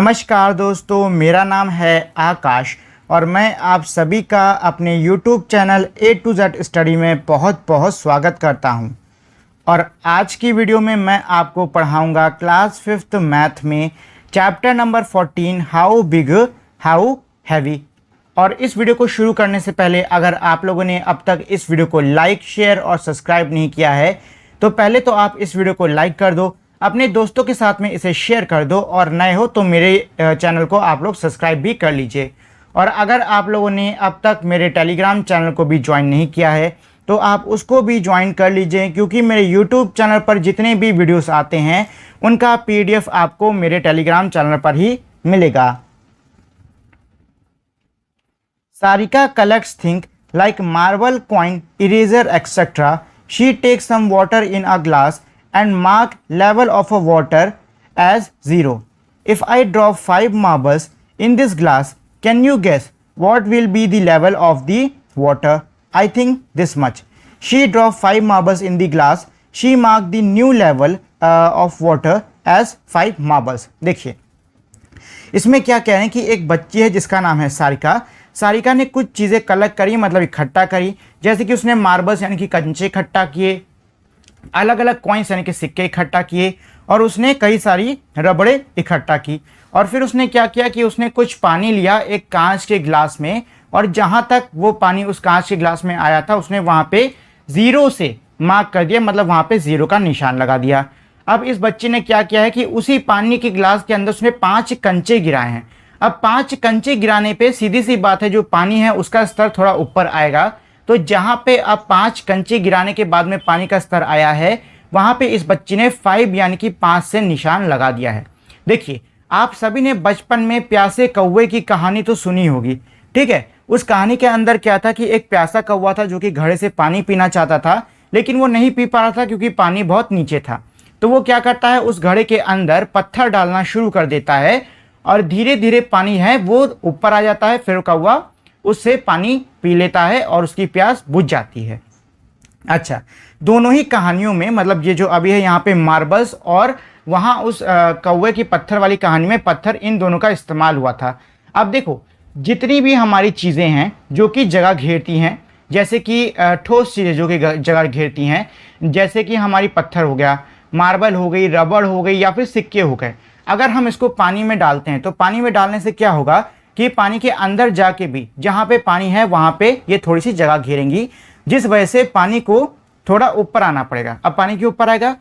नमस्कार दोस्तों, मेरा नाम है आकाश और मैं आप सभी का अपने YouTube channel A to Z study में बहुत बहुत स्वागत करता हूं। और आज की वीडियो में मैं आपको पढ़ाऊंगा क्लास 5th मैथ में chapter number 14 how big how heavy. और इस वीडियो को शुरू करने से पहले अगर आप लोगों ने अब तक इस वीडियो को लाइक, शेयर और सब्सक्राइब नहीं किया है तो पहले तो आप इस वीडियो को लाइक कर दो, अपने दोस्तों के साथ में इसे शेयर कर दो और नए हो तो मेरे चैनल को आप लोग सब्सक्राइब भी कर लीजिए। और अगर आप लोगों ने अब तक मेरे टेलीग्राम चैनल को भी ज्वाइन नहीं किया है तो आप उसको भी ज्वाइन कर लीजिए, क्योंकि मेरे यूट्यूब चैनल पर जितने भी वीडियोस आते हैं उनका PDF आपको मेरे टेलीग्राम चैनल पर ही मिलेगा। Sarika collects thing like marble, coin, eraser etcetera. She takes some water in a glass and mark level of a water as 0. If I drop 5 marbles in this glass, can you guess what will be the level of the water? I think this much. She dropped 5 marbles in the glass. She marked the new level of water as 5 marbles. देखिए इसमें क्या कह रहे हैं कि एक बच्ची है जिसका नाम है सारिका। सारिका ने कुछ चीज़ें कलेक्ट करी, मतलब इकट्ठा करी, जैसे कि उसने मार्बल्स यानी कि कंचे इकट्ठा किए, अलग अलग कॉइन्स यानी कि सिक्के इकट्ठा किए और उसने कई सारी रबड़े इकट्ठा की। और फिर उसने क्या किया कि उसने कुछ पानी लिया एक कांच के गिलास में, और जहाँ तक वो पानी उस कांच के गिलास में आया था उसने वहाँ पे 0 से मार्क कर दिया, मतलब वहाँ पे 0 का निशान लगा दिया। अब इस बच्चे ने क्या किया है कि उसी पानी के गिलास के अंदर उसने 5 कंचे गिराए हैं। अब 5 कंचे गिराने पे सीधी सी बात है, जो पानी है उसका स्तर थोड़ा ऊपर आएगा। तो जहाँ पे अब 5 कंचे गिराने के बाद में पानी का स्तर आया है वहाँ पे इस बच्ची ने 5 यानी कि 5 से निशान लगा दिया है। देखिए आप सभी ने बचपन में प्यासे कौवे की कहानी तो सुनी होगी, ठीक है। उस कहानी के अंदर क्या था कि एक प्यासा कौवा था जो कि घड़े से पानी पीना चाहता था, लेकिन वो नहीं पी पा रहा था क्योंकि पानी बहुत नीचे था। तो वो क्या करता है, उस घड़े के अंदर पत्थर डालना शुरू कर देता है और धीरे धीरे पानी है वो ऊपर आ जाता है। फिर कौवा उससे पानी पी लेता है और उसकी प्यास बुझ जाती है। अच्छा, दोनों ही कहानियों में, मतलब ये जो अभी है यहाँ पे मार्बल्स और वहाँ उस कौवे की पत्थर वाली कहानी में पत्थर, इन दोनों का इस्तेमाल हुआ था। अब देखो जितनी भी हमारी चीज़ें हैं जो कि जगह घेरती हैं, जैसे कि ठोस चीज़ें जो कि जगह घेरती हैं, जैसे कि हमारी पत्थर हो गया, मार्बल हो गई, रबड़ हो गई या फिर सिक्के हो गए, अगर हम इसको पानी में डालते हैं तो पानी में डालने से क्या होगा कि पानी के अंदर जाके भी जहाँ पे पानी है वहाँ पे ये थोड़ी सी जगह घेरेंगी, जिस वजह से पानी को थोड़ा ऊपर आना पड़ेगा। अब पानी क्यों ऊपर आएगा,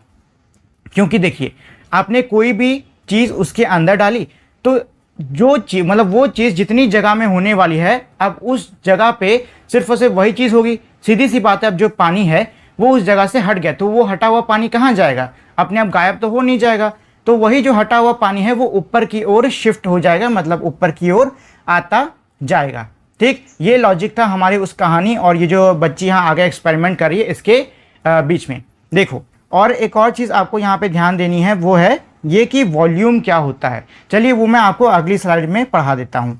क्योंकि देखिए आपने कोई भी चीज़ उसके अंदर डाली तो जो चीज़, मतलब वो चीज़ जितनी जगह में होने वाली है अब उस जगह पे सिर्फ और सिर्फ वही चीज़ होगी। सीधी सी बात है, अब जो पानी है वो उस जगह से हट गया तो वो हटा हुआ पानी कहाँ जाएगा, अपने आप गायब तो हो नहीं जाएगा। तो वही जो हटा हुआ पानी है वो ऊपर की ओर शिफ्ट हो जाएगा, मतलब ऊपर की ओर आता जाएगा। ठीक, ये लॉजिक था हमारी उस कहानी और ये जो बच्ची यहाँ आगे एक्सपेरिमेंट कर रही है इसके बीच में। देखो और एक और चीज़ आपको यहाँ पे ध्यान देनी है, वो है ये कि वॉल्यूम क्या होता है। चलिए वो मैं आपको अगली स्लाइड में पढ़ा देता हूँ।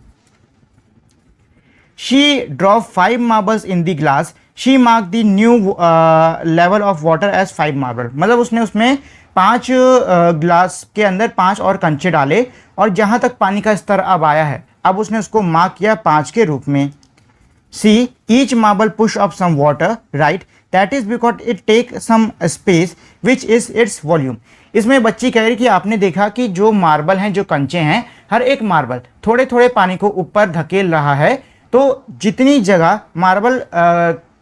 She drop 5 marbles in the glass, she mark the new level of water as 5 marble. मतलब उसने उसमें 5 ग्लास के अंदर 5 और कंचे डाले और जहाँ तक पानी का स्तर अब आया है अब उसने उसको मार्क किया 5 के रूप में। See each marble push up some water, right, that is because it take some space which is its volume. इसमें बच्ची कह रही कि आपने देखा कि जो मार्बल हैं, जो कंचे हैं, हर एक मार्बल थोड़े थोड़े पानी को ऊपर धकेल रहा है। तो जितनी जगह मार्बल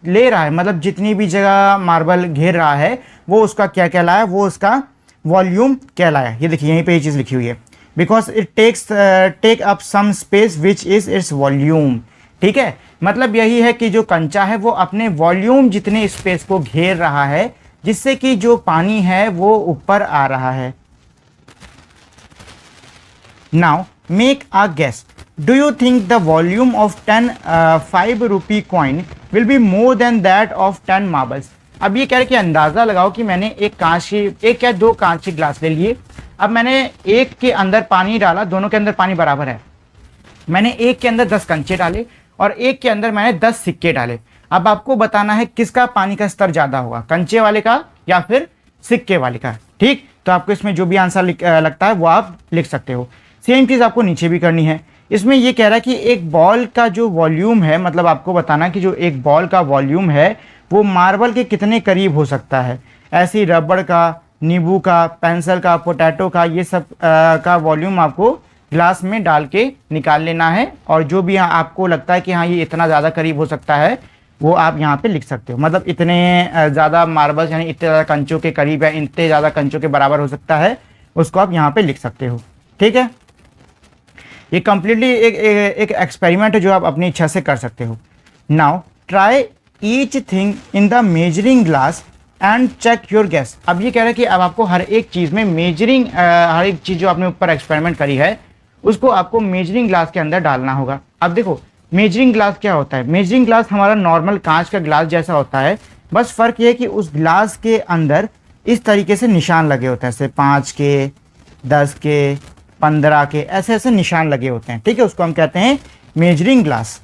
ले रहा है, मतलब जितनी भी जगह मार्बल घेर रहा है वो उसका क्या कहलाया, वो उसका वॉल्यूम कहलाया। ये देखिए यहीं पे ये चीज़ लिखी हुई है, because it take up some space which is its volume. ठीक है, मतलब यही है कि जो कंचा है वो अपने वॉल्यूम जितने स्पेस को घेर रहा है, जिससे कि जो पानी है वो ऊपर आ रहा है। Now make a guess, do you think the volume of 10 5 rupee coin will be more than that of 10 marbles? अब ये कह रहे कि अंदाज़ा लगाओ कि मैंने एक या दो कांच के गिलास ले लिए, अब मैंने एक के अंदर पानी डाला, दोनों के अंदर पानी बराबर है, मैंने एक के अंदर 10 कंचे डाले और एक के अंदर मैंने 10 सिक्के डाले। अब आपको बताना है किसका पानी का स्तर ज़्यादा होगा, कंचे वाले का या फिर सिक्के वाले का। ठीक, तो आपको इसमें जो भी आंसर लगता है वो आप लिख सकते हो। सेम चीज़ आपको नीचे भी करनी है। इसमें ये कह रहा है कि एक बॉल का जो वॉल्यूम है, मतलब आपको बताना कि जो एक बॉल का वॉल्यूम है वो मार्बल के कितने करीब हो सकता है। ऐसे ही रबड़ का, नींबू का, पेंसिल का, पोटैटो का, ये सब का वॉल्यूम आपको ग्लास में डाल के निकाल लेना है। और जो भी आपको लगता है कि हाँ ये इतना ज़्यादा करीब हो सकता है वो आप यहाँ पे लिख सकते हो। मतलब इतने ज़्यादा मार्बल्स यानी इतने ज़्यादा कंचों के करीब है, इतने ज़्यादा कंचों के बराबर हो सकता है, उसको आप यहाँ पे लिख सकते हो। ठीक है, ये कम्प्लीटली एक एक्सपेरिमेंट है जो आप अपनी इच्छा से कर सकते हो। Now try each thing in the measuring glass and check your guess. अब ये कह रहा है कि अब आपको हर एक चीज़ में मेजरिंग, हर एक चीज़ जो आपने ऊपर एक्सपेरिमेंट करी है उसको आपको मेजरिंग ग्लास के अंदर डालना होगा। अब देखो मेजरिंग ग्लास क्या होता है। मेजरिंग ग्लास हमारा नॉर्मल कांच का ग्लास जैसा होता है, बस फ़र्क ये है कि उस ग्लास के अंदर इस तरीके से निशान लगे होते हैं, जैसे 5 के, 10 के, 15 के, ऐसे ऐसे निशान लगे होते हैं। ठीक है, उसको हम कहते हैं measuring glass.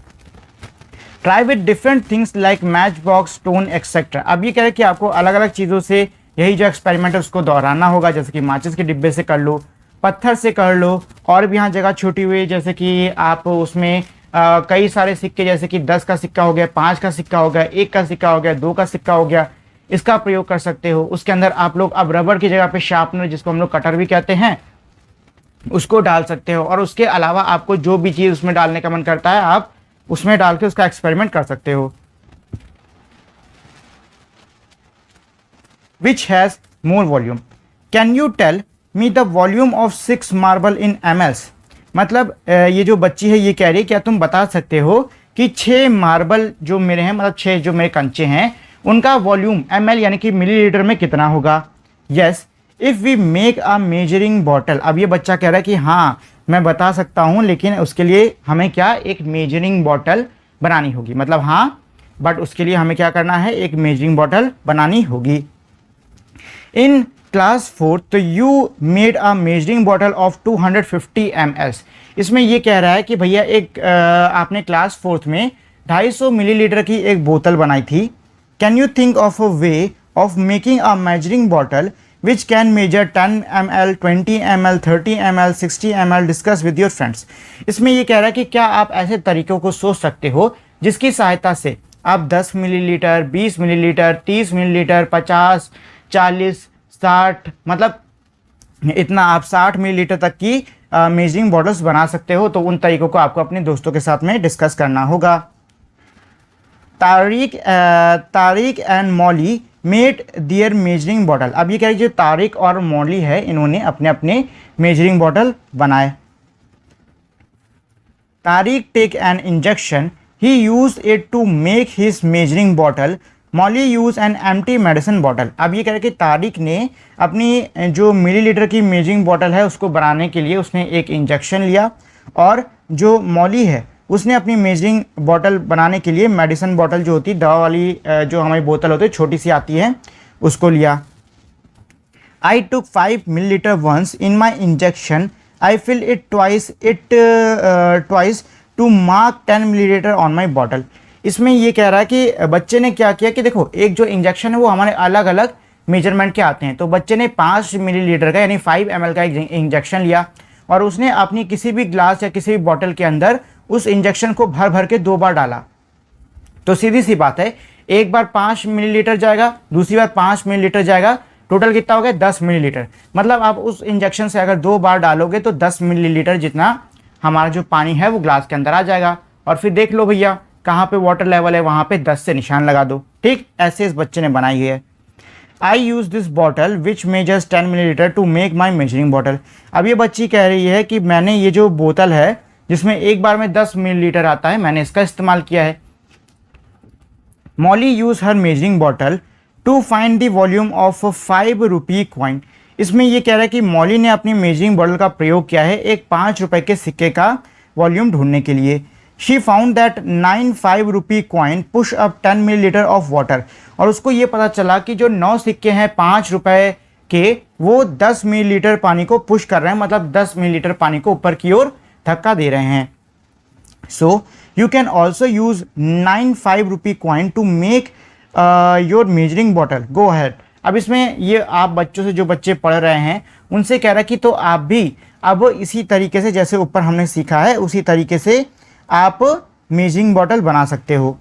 Try with different things like match box, stone etcetera. अब ये कह रहे हैं कि आपको अलग अलग चीज़ों से यही जो एक्सपेरिमेंट है उसको दोहराना होगा। जैसे कि माचिस के डिब्बे से कर लो, पत्थर से कर लो, और भी यहाँ जगह छूटी हुई है, जैसे कि आप उसमें कई सारे सिक्के, जैसे कि 10 का सिक्का हो गया, 5 का सिक्का हो गया, 1 का सिक्का हो गया, 2 का सिक्का हो गया, इसका प्रयोग कर सकते हो। उसके अंदर आप लोग अब रबड़ की जगह पे शार्पनर, जिसको हम लोग कटर भी कहते हैं, उसको डाल सकते हो। और उसके अलावा आपको जो भी चीज़ उसमें डालने का मन करता है आप उसमें डाल के उसका एक्सपेरिमेंट कर सकते हो। Which has more volume, can you tell me the volume of 6 marble in mls। मतलब ये जो बच्ची है ये कह रही है क्या तुम बता सकते हो कि 6 मार्बल जो मेरे हैं, मतलब 6 जो मेरे कंचे हैं, उनका वॉल्यूम ml यानी कि मिलीलीटर में कितना होगा। Yes if we make a measuring bottle. अब ये बच्चा कह रहा है कि हाँ मैं बता सकता हूँ, लेकिन उसके लिए हमें क्या, एक मेजरिंग बॉटल बनानी होगी। मतलब हाँ, बट उसके लिए हमें क्या करना है, एक मेजरिंग बॉटल बनानी होगी। इन क्लास 4 तो you made a measuring bottle of 250 ml। इसमें ये कह रहा है कि भैया एक आपने क्लास 4th में 250 मिलीलीटर की एक बोतल बनाई थी। Can you think of a way of making a measuring bottle which can measure 10 ml, 20 ml, 30 ml, 60 ml, discuss with your friends। इसमें ये कह रहा है कि क्या आप ऐसे तरीकों को सोच सकते हो जिसकी सहायता से आप 10 मिलीलीटर, 20 मिलीलीटर, 30 मिलीलीटर, 50, 40, 60, मतलब इतना आप 60 मिलीलीटर तक की मेजरिंग बॉटल्स बना सकते हो। तो उन तरीकों को आपको अपने दोस्तों के साथ में डिस्कस करना होगा। Tariq and Molly made their measuring bottle. अब ये कह रही जो तारिक और मॉली है इन्होंने अपने अपने मेजरिंग बॉटल बनाए। Tariq take an injection, he use it to make his measuring bottle, Molly use an empty medicine bottle. अब ये कह रहे कि तारिक ने अपनी जो मिलीलीटर की मेजरिंग बॉटल है उसको बनाने के लिए उसने एक इंजेक्शन लिया, और जो मॉली है उसने अपनी मेजरिंग बॉटल बनाने के लिए मेडिसिन बॉटल जो होती है, दवा वाली जो हमारी बोतल होती है छोटी सी आती है, उसको लिया। I took 5 millilitre once in my injection, I fill it twice to mark 10 millilitre on my bottle. इसमें ये कह रहा है कि बच्चे ने क्या किया कि देखो एक जो इंजेक्शन है वो हमारे अलग अलग मेजरमेंट के आते हैं। तो बच्चे ने 5 मिलीलीटर का यानी 5 ml का इंजेक्शन लिया, और उसने अपनी किसी भी ग्लास या किसी भी बॉटल के अंदर उस इंजेक्शन को भर भर के 2 बार डाला। तो सीधी सी बात है, एक बार 5 मिलीलीटर जाएगा, दूसरी बार 5 मिलीलीटर जाएगा, टोटल कितना हो गया 10 मिलीलीटर। मतलब आप उस इंजेक्शन से अगर 2 बार डालोगे तो 10 मिलीलीटर जितना हमारा जो पानी है वो ग्लास के अंदर आ जाएगा। और फिर देख लो भैया कहाँ पे वाटर लेवल है, वहाँ पे 10 से निशान लगा दो। ठीक ऐसे इस बच्चे ने बनाई है। I use this bottle which measures 10 millilitre to make my measuring bottle. अब ये बच्ची कह रही है कि मैंने ये जो बोतल है जिसमें एक बार में 10 मिलीलीटर आता है, मैंने इसका इस्तेमाल किया है। Molly use her measuring bottle to find the volume of 5 rupee coin. इसमें यह कह रहा है कि मॉली ने अपनी मेजरिंग बॉटल का प्रयोग किया है एक 5 रुपए के सिक्के का वॉल्यूम ढूंढने के लिए। She found that 9 5 rupee coin push up 10 millilitre of water. और उसको ये पता चला कि जो 9 सिक्के हैं 5 रुपए के, वो 10 मिलीलीटर पानी को पुश कर रहे हैं, मतलब 10 मिलीलीटर पानी को ऊपर की ओर धक्का दे रहे हैं। So you can also use 9 5 rupee coin to make your measuring bottle, go ahead. अब इसमें ये आप बच्चों से, जो बच्चे पढ़ रहे हैं उनसे कह रहा है कि तो आप भी अब इसी तरीके से जैसे ऊपर हमने सीखा है उसी तरीके से आप मेजरिंग बॉटल बना सकते हो।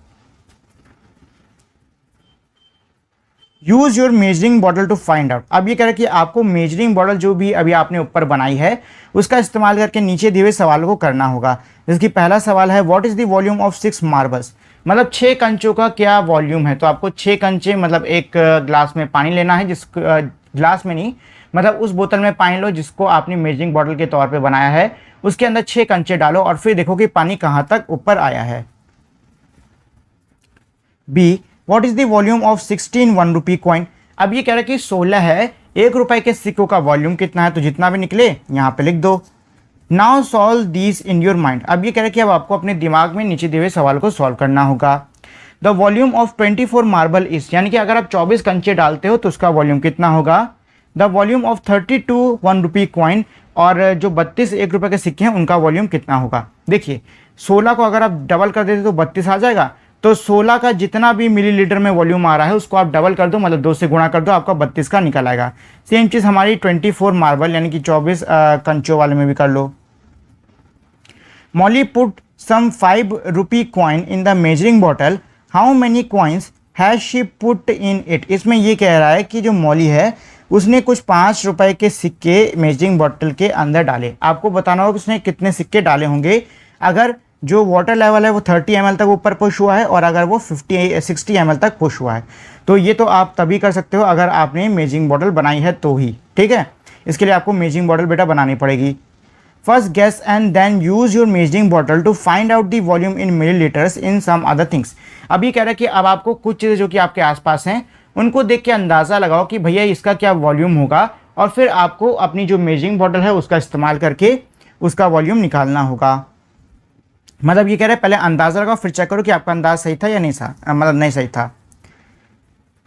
Use your measuring bottle to find out. अब ये कह रहा है कि आपको मेजरिंग बॉटल जो भी अभी आपने ऊपर बनाई है उसका इस्तेमाल करके नीचे दिए हुए सवालों को करना होगा। जिसकी पहला सवाल है what is the volume of 6 marbles, मतलब 6 कंचों का क्या वॉल्यूम है। तो आपको 6 कंचे मतलब एक ग्लास में पानी लेना है, जिस ग्लास में नहीं मतलब उस बोतल में पानी लो जिसको आपने मेजरिंग बॉटल के तौर पे बनाया है, उसके अंदर 6 कंचे डालो और फिर देखो कि पानी कहाँ तक ऊपर आया है। Be what is the volume of 16 1 rupee coin. अब ये कह रहा है कि 16 है, 1 रुपए के सिक्कों का वॉल्यूम कितना है, तो जितना भी निकले यहाँ पे लिख दो। Now solve this in your mind. अब ये कह रहा है कि अब आपको अपने दिमाग में नीचे दिए हुए सवाल को सॉल्व करना होगा। The volume of 24 marble is, यानी कि अगर आप 24 कंचे डालते हो तो उसका वॉल्यूम कितना होगा। The volume of 32 1 rupee coin, और जो 32 1 रुपए के सिक्के हैं उनका वॉल्यूम कितना होगा। देखिए 16 को अगर आप डबल कर देते तो 32 आ जाएगा, तो 16 का जितना भी मिलीलीटर में वॉल्यूम आ रहा है उसको आप डबल कर दो, मतलब 2 से गुणा कर दो, आपका 32 का निकल आएगा। सेम चीज़ हमारी 24 मार्बल यानी कि 24 कंचों वाले में भी कर लो। Molly put some 5 rupee coin in the measuring bottle, how many coins has she put in it. इसमें ये कह रहा है कि जो मॉली है उसने कुछ 5 रुपए के सिक्के मेजरिंग बॉटल के अंदर डाले। आपको बताना होगा कि उसने कितने सिक्के डाले होंगे। अगर जो वाटर लेवल है वो 30 ml तक ऊपर पुश हुआ है और अगर वो 60 ml तक पुश हुआ है, तो ये तो आप तभी कर सकते हो अगर आपने मेजरिंग बॉटल बनाई है तो ही, ठीक है। इसके लिए आपको मेजरिंग बॉटल बेटा बनानी पड़ेगी। First guess and then use your measuring bottle to find out the volume in millilitres in some other things. अब ये कह रहा है कि अब आपको कुछ चीज़ें जो कि आपके आसपास हैं उनको देख के अंदाज़ा लगाओ कि भैया इसका क्या वॉल्यूम होगा, और फिर आपको अपनी जो मेजरिंग बॉटल है उसका इस्तेमाल करके उसका वॉल्यूम निकालना होगा। मतलब ये कह रहे हैं पहले अंदाज़ा लगाओ फिर चेक करो कि आपका अंदाज़ सही था या नहीं था, मतलब नहीं सही था।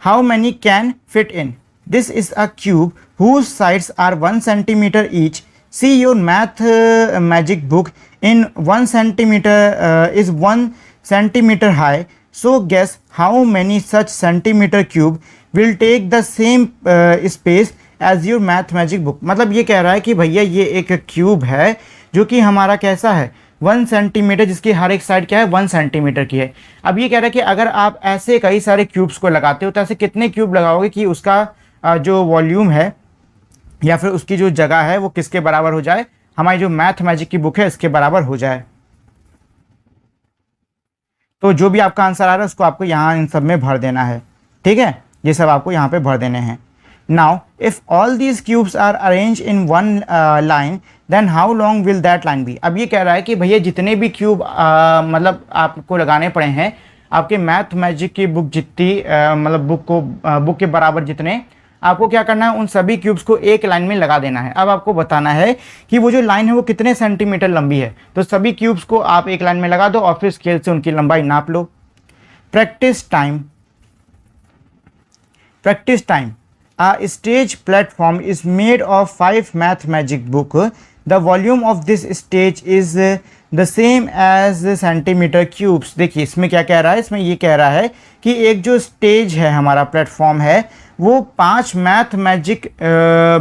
How many can fit in, this is a cube whose sides are 1 centimetre each, see your math magic book in 1 centimetre is 1 centimetre high, so guess how many such centimetre cube will take the same space as your math magic book. मतलब ये कह रहा है कि भैया ये एक cube है जो कि हमारा कैसा है 1 सेंटीमीटर, जिसकी हर एक साइड क्या है 1 सेंटीमीटर की है। अब ये कह रहा है कि अगर आप ऐसे कई सारे क्यूब्स को लगाते हो तो ऐसे कितने क्यूब लगाओगे कि उसका जो वॉल्यूम है या फिर उसकी जो जगह है वो किसके बराबर हो जाए, हमारी जो मैथ मैजिक की बुक है इसके बराबर हो जाए। तो जो भी आपका आंसर आ रहा है उसको आपको यहाँ इन सब में भर देना है, ठीक है। ये सब आपको यहाँ पे भर देने हैं। Now if all these cubes are arrange in 1 line then how long will that line be. अब ये कह रहा है कि भैया जितने भी क्यूब मतलब आपको लगाने पड़े हैं आपके मैथ मैजिक की बुक जितनी मतलब बुक के बराबर जितने, आपको क्या करना है उन सभी क्यूब्स को एक लाइन में लगा देना है। अब आपको बताना है कि वो जो लाइन है वो कितने सेंटीमीटर लंबी है, तो सभी क्यूब्स को आप एक लाइन में लगा दो और फिर स्केल से उनकी लंबाई नाप लो। Practice time. A stage platform is made of 5 math magic book. The volume of this stage is the same as centimeter cubes. देखिए इसमें क्या कह रहा है, इसमें ये कह रहा है कि एक जो स्टेज है हमारा प्लेटफॉर्म है वो 5 मैथ मैजिक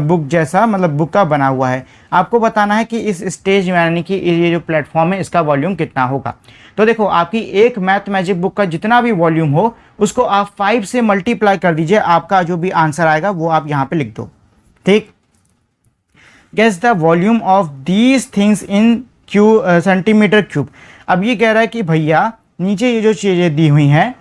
बुक जैसा मतलब बुक का बना हुआ है। आपको बताना है कि इस स्टेज में यानी कि ये जो प्लेटफॉर्म है इसका वॉल्यूम कितना होगा। तो देखो आपकी एक मैथ मैजिक बुक का जितना भी वॉल्यूम हो उसको आप 5 से मल्टीप्लाई कर दीजिए, आपका जो भी आंसर आएगा वो आप यहाँ पे लिख दो, ठीक। Guess the volume of these things in centimetre cube. अब ये कह रहा है कि भैया नीचे ये जो चीज़ें दी हुई हैं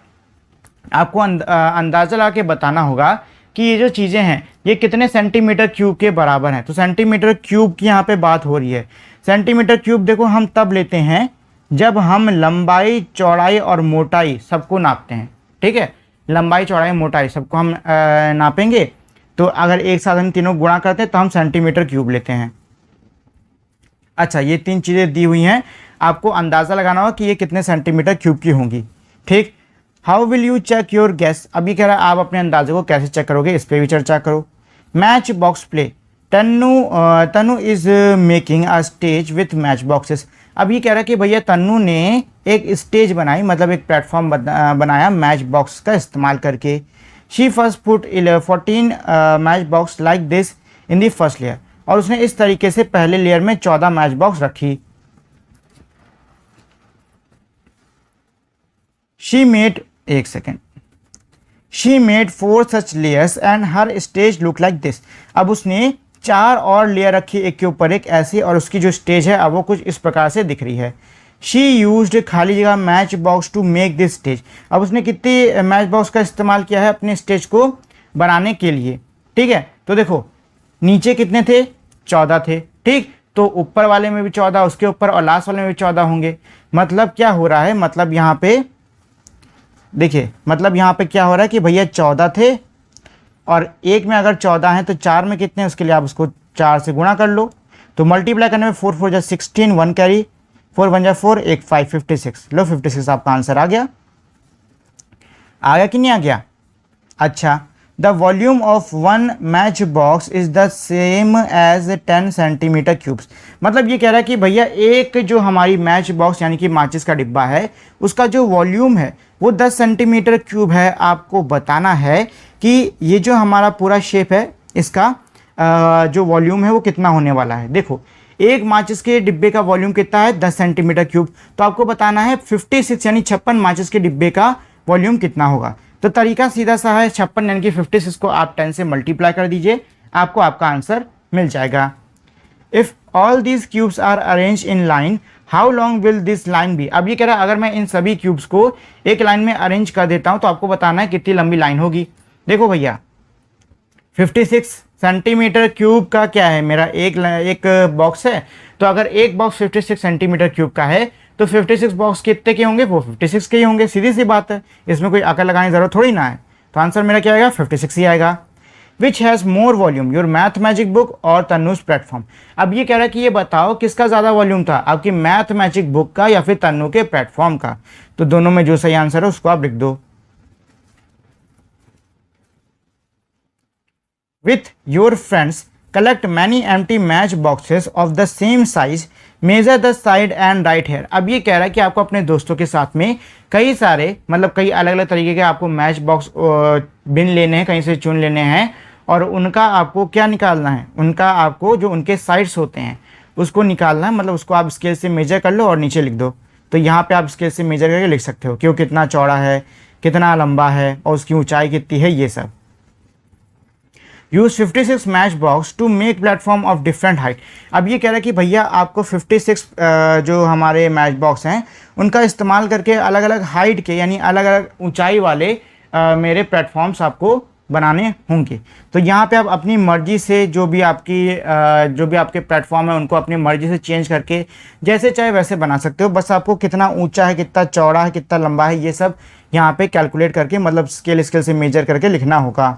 आपको अंदाज़ा लगा के बताना होगा कि ये जो चीज़ें हैं ये कितने सेंटीमीटर क्यूब के बराबर हैं। तो सेंटीमीटर क्यूब की यहाँ पे बात हो रही है। सेंटीमीटर क्यूब देखो हम तब लेते हैं जब हम लंबाई चौड़ाई और मोटाई सबको नापते हैं, ठीक है। लंबाई चौड़ाई मोटाई सबको हम नापेंगे, तो अगर एक साथ हम तीनों गुणा करते हैं तो हम सेंटीमीटर क्यूब लेते हैं। अच्छा ये 3 चीज़ें दी हुई हैं, आपको अंदाज़ा लगाना होगा कि ये कितने सेंटीमीटर क्यूब की होंगी, ठीक। How will you check your guess. अभी कह रहा है आप अपने अंदाजे को कैसे चेक करोगे, इस पर भी चर्चा करो। Match box play. Tanu is making a stage with match boxes. अब ये कह रहा है कि भैया तन्नू ने एक स्टेज बनाई, मतलब एक प्लेटफॉर्म बनाया मैच बॉक्स का इस्तेमाल करके। She first put 14 match box like this in the first layer. और उसने इस तरीके से पहले लेयर में 14 मैच बॉक्स रखी। शी मेड, एक second, she made 4 such layers and her stage look like this. अब उसने 4 और लेयर रखी एक के ऊपर एक ऐसी, और उसकी जो स्टेज है अब वो कुछ इस प्रकार से दिख रही है। शी यूज्ड खाली जगह match box to make this stage. अब उसने कितनी मैच बॉक्स का इस्तेमाल किया है अपने स्टेज को बनाने के लिए, ठीक है। तो देखो नीचे कितने थे, 14 थे, ठीक। तो ऊपर वाले में भी 14, उसके ऊपर और लास्ट वाले में भी 14 होंगे। मतलब क्या हो रहा है, मतलब यहाँ पे देखिए, मतलब यहाँ पे क्या हो रहा है कि भैया 14 थे और एक में अगर 14 हैं तो 4 में कितने, उसके लिए आप उसको 4 से गुणा कर लो। तो मल्टीप्लाई करने में 4 4 जा 16, 1 कैरी, 4 1 जा 4, 1 5, 56। लो 56 आपका आंसर आ गया कि नहीं आ गया। अच्छा, the volume of 1 match box is the same as 10 centimetre cubes. मतलब ये कह रहा है कि भैया एक जो हमारी मैच बॉक्स यानी कि माचिस का डिब्बा है उसका जो वॉल्यूम है वो 10 सेंटीमीटर क्यूब है। आपको बताना है कि ये जो हमारा पूरा शेप है इसका जो वॉल्यूम है वो कितना होने वाला है। देखो एक माचिस के डिब्बे का वॉल्यूम कितना है, 10 सेंटीमीटर क्यूब। तो आपको बताना है 56 यानी 56 माचिस के डिब्बे का वॉल्यूम कितना होगा। तो तरीका सीधा सा है, 56 यानी कि 56 को आप 10 से मल्टीप्लाई कर दीजिए, आपको आपका आंसर मिल जाएगा। If all these cubes are arrange in line, how long will this line be. अब ये कह रहा है अगर मैं इन सभी क्यूब्स को एक लाइन में अरेंज कर देता हूं तो आपको बताना है कितनी लंबी लाइन होगी। देखो भैया 56 सेंटीमीटर क्यूब का क्या है, मेरा एक बॉक्स है। तो अगर एक बॉक्स 56 सेंटीमीटर क्यूब का है तो 56 बॉक्स कितने के होंगे, वो 56 के ही होंगे। सीधी सी बात है, इसमें कोई अकल लगाने की जरूरत थोड़ी ना है। तो आंसर मेरा क्या आएगा, 56 ही आएगा। विच has more volume, your math magic book और तन्नूज प्लेटफॉर्म। अब ये कह रहा है कि ये बताओ किसका ज़्यादा वॉल्यूम था, आपकी मैथ मैजिक बुक का या फिर तन्नू के प्लेटफॉर्म का। तो दोनों में जो सही आंसर है उसको आप लिख दो। With your friends, collect many empty match boxes of the same size, measure the side and write here। अब ये कह रहा है कि आपको अपने दोस्तों के साथ में कई सारे मतलब कई अलग अलग तरीके के आपको मैच बॉक्स बिन लेने हैं, कहीं से चुन लेने हैं, और उनका आपको क्या निकालना है, उनका आपको जो उनके साइड्स होते हैं उसको निकालना है। मतलब उसको आप स्केल से मेजर कर लो और नीचे लिख दो। तो यहाँ पे आप स्केल से मेजर करके लिख सकते हो कि वो कितना चौड़ा है, कितना लंबा है और उसकी ऊंचाई कितनी है, ये सब। Use 56 match box to make platform of different height. अब ये कह रहा है कि भैया आपको 56 जो हमारे मैच बॉक्स हैं उनका इस्तेमाल करके अलग अलग हाइट के यानी अलग अलग ऊंचाई वाले मेरे प्लेटफॉर्म्स आपको बनाने होंगे। तो यहाँ पे आप अपनी मर्जी से जो भी आपके प्लेटफॉर्म है उनको अपनी मर्जी से चेंज करके जैसे चाहे वैसे बना सकते हो। बस आपको कितना ऊंचा है, कितना चौड़ा है, कितना लंबा है, ये सब यहाँ पे कैलकुलेट करके मतलब स्केल से मेजर करके लिखना होगा।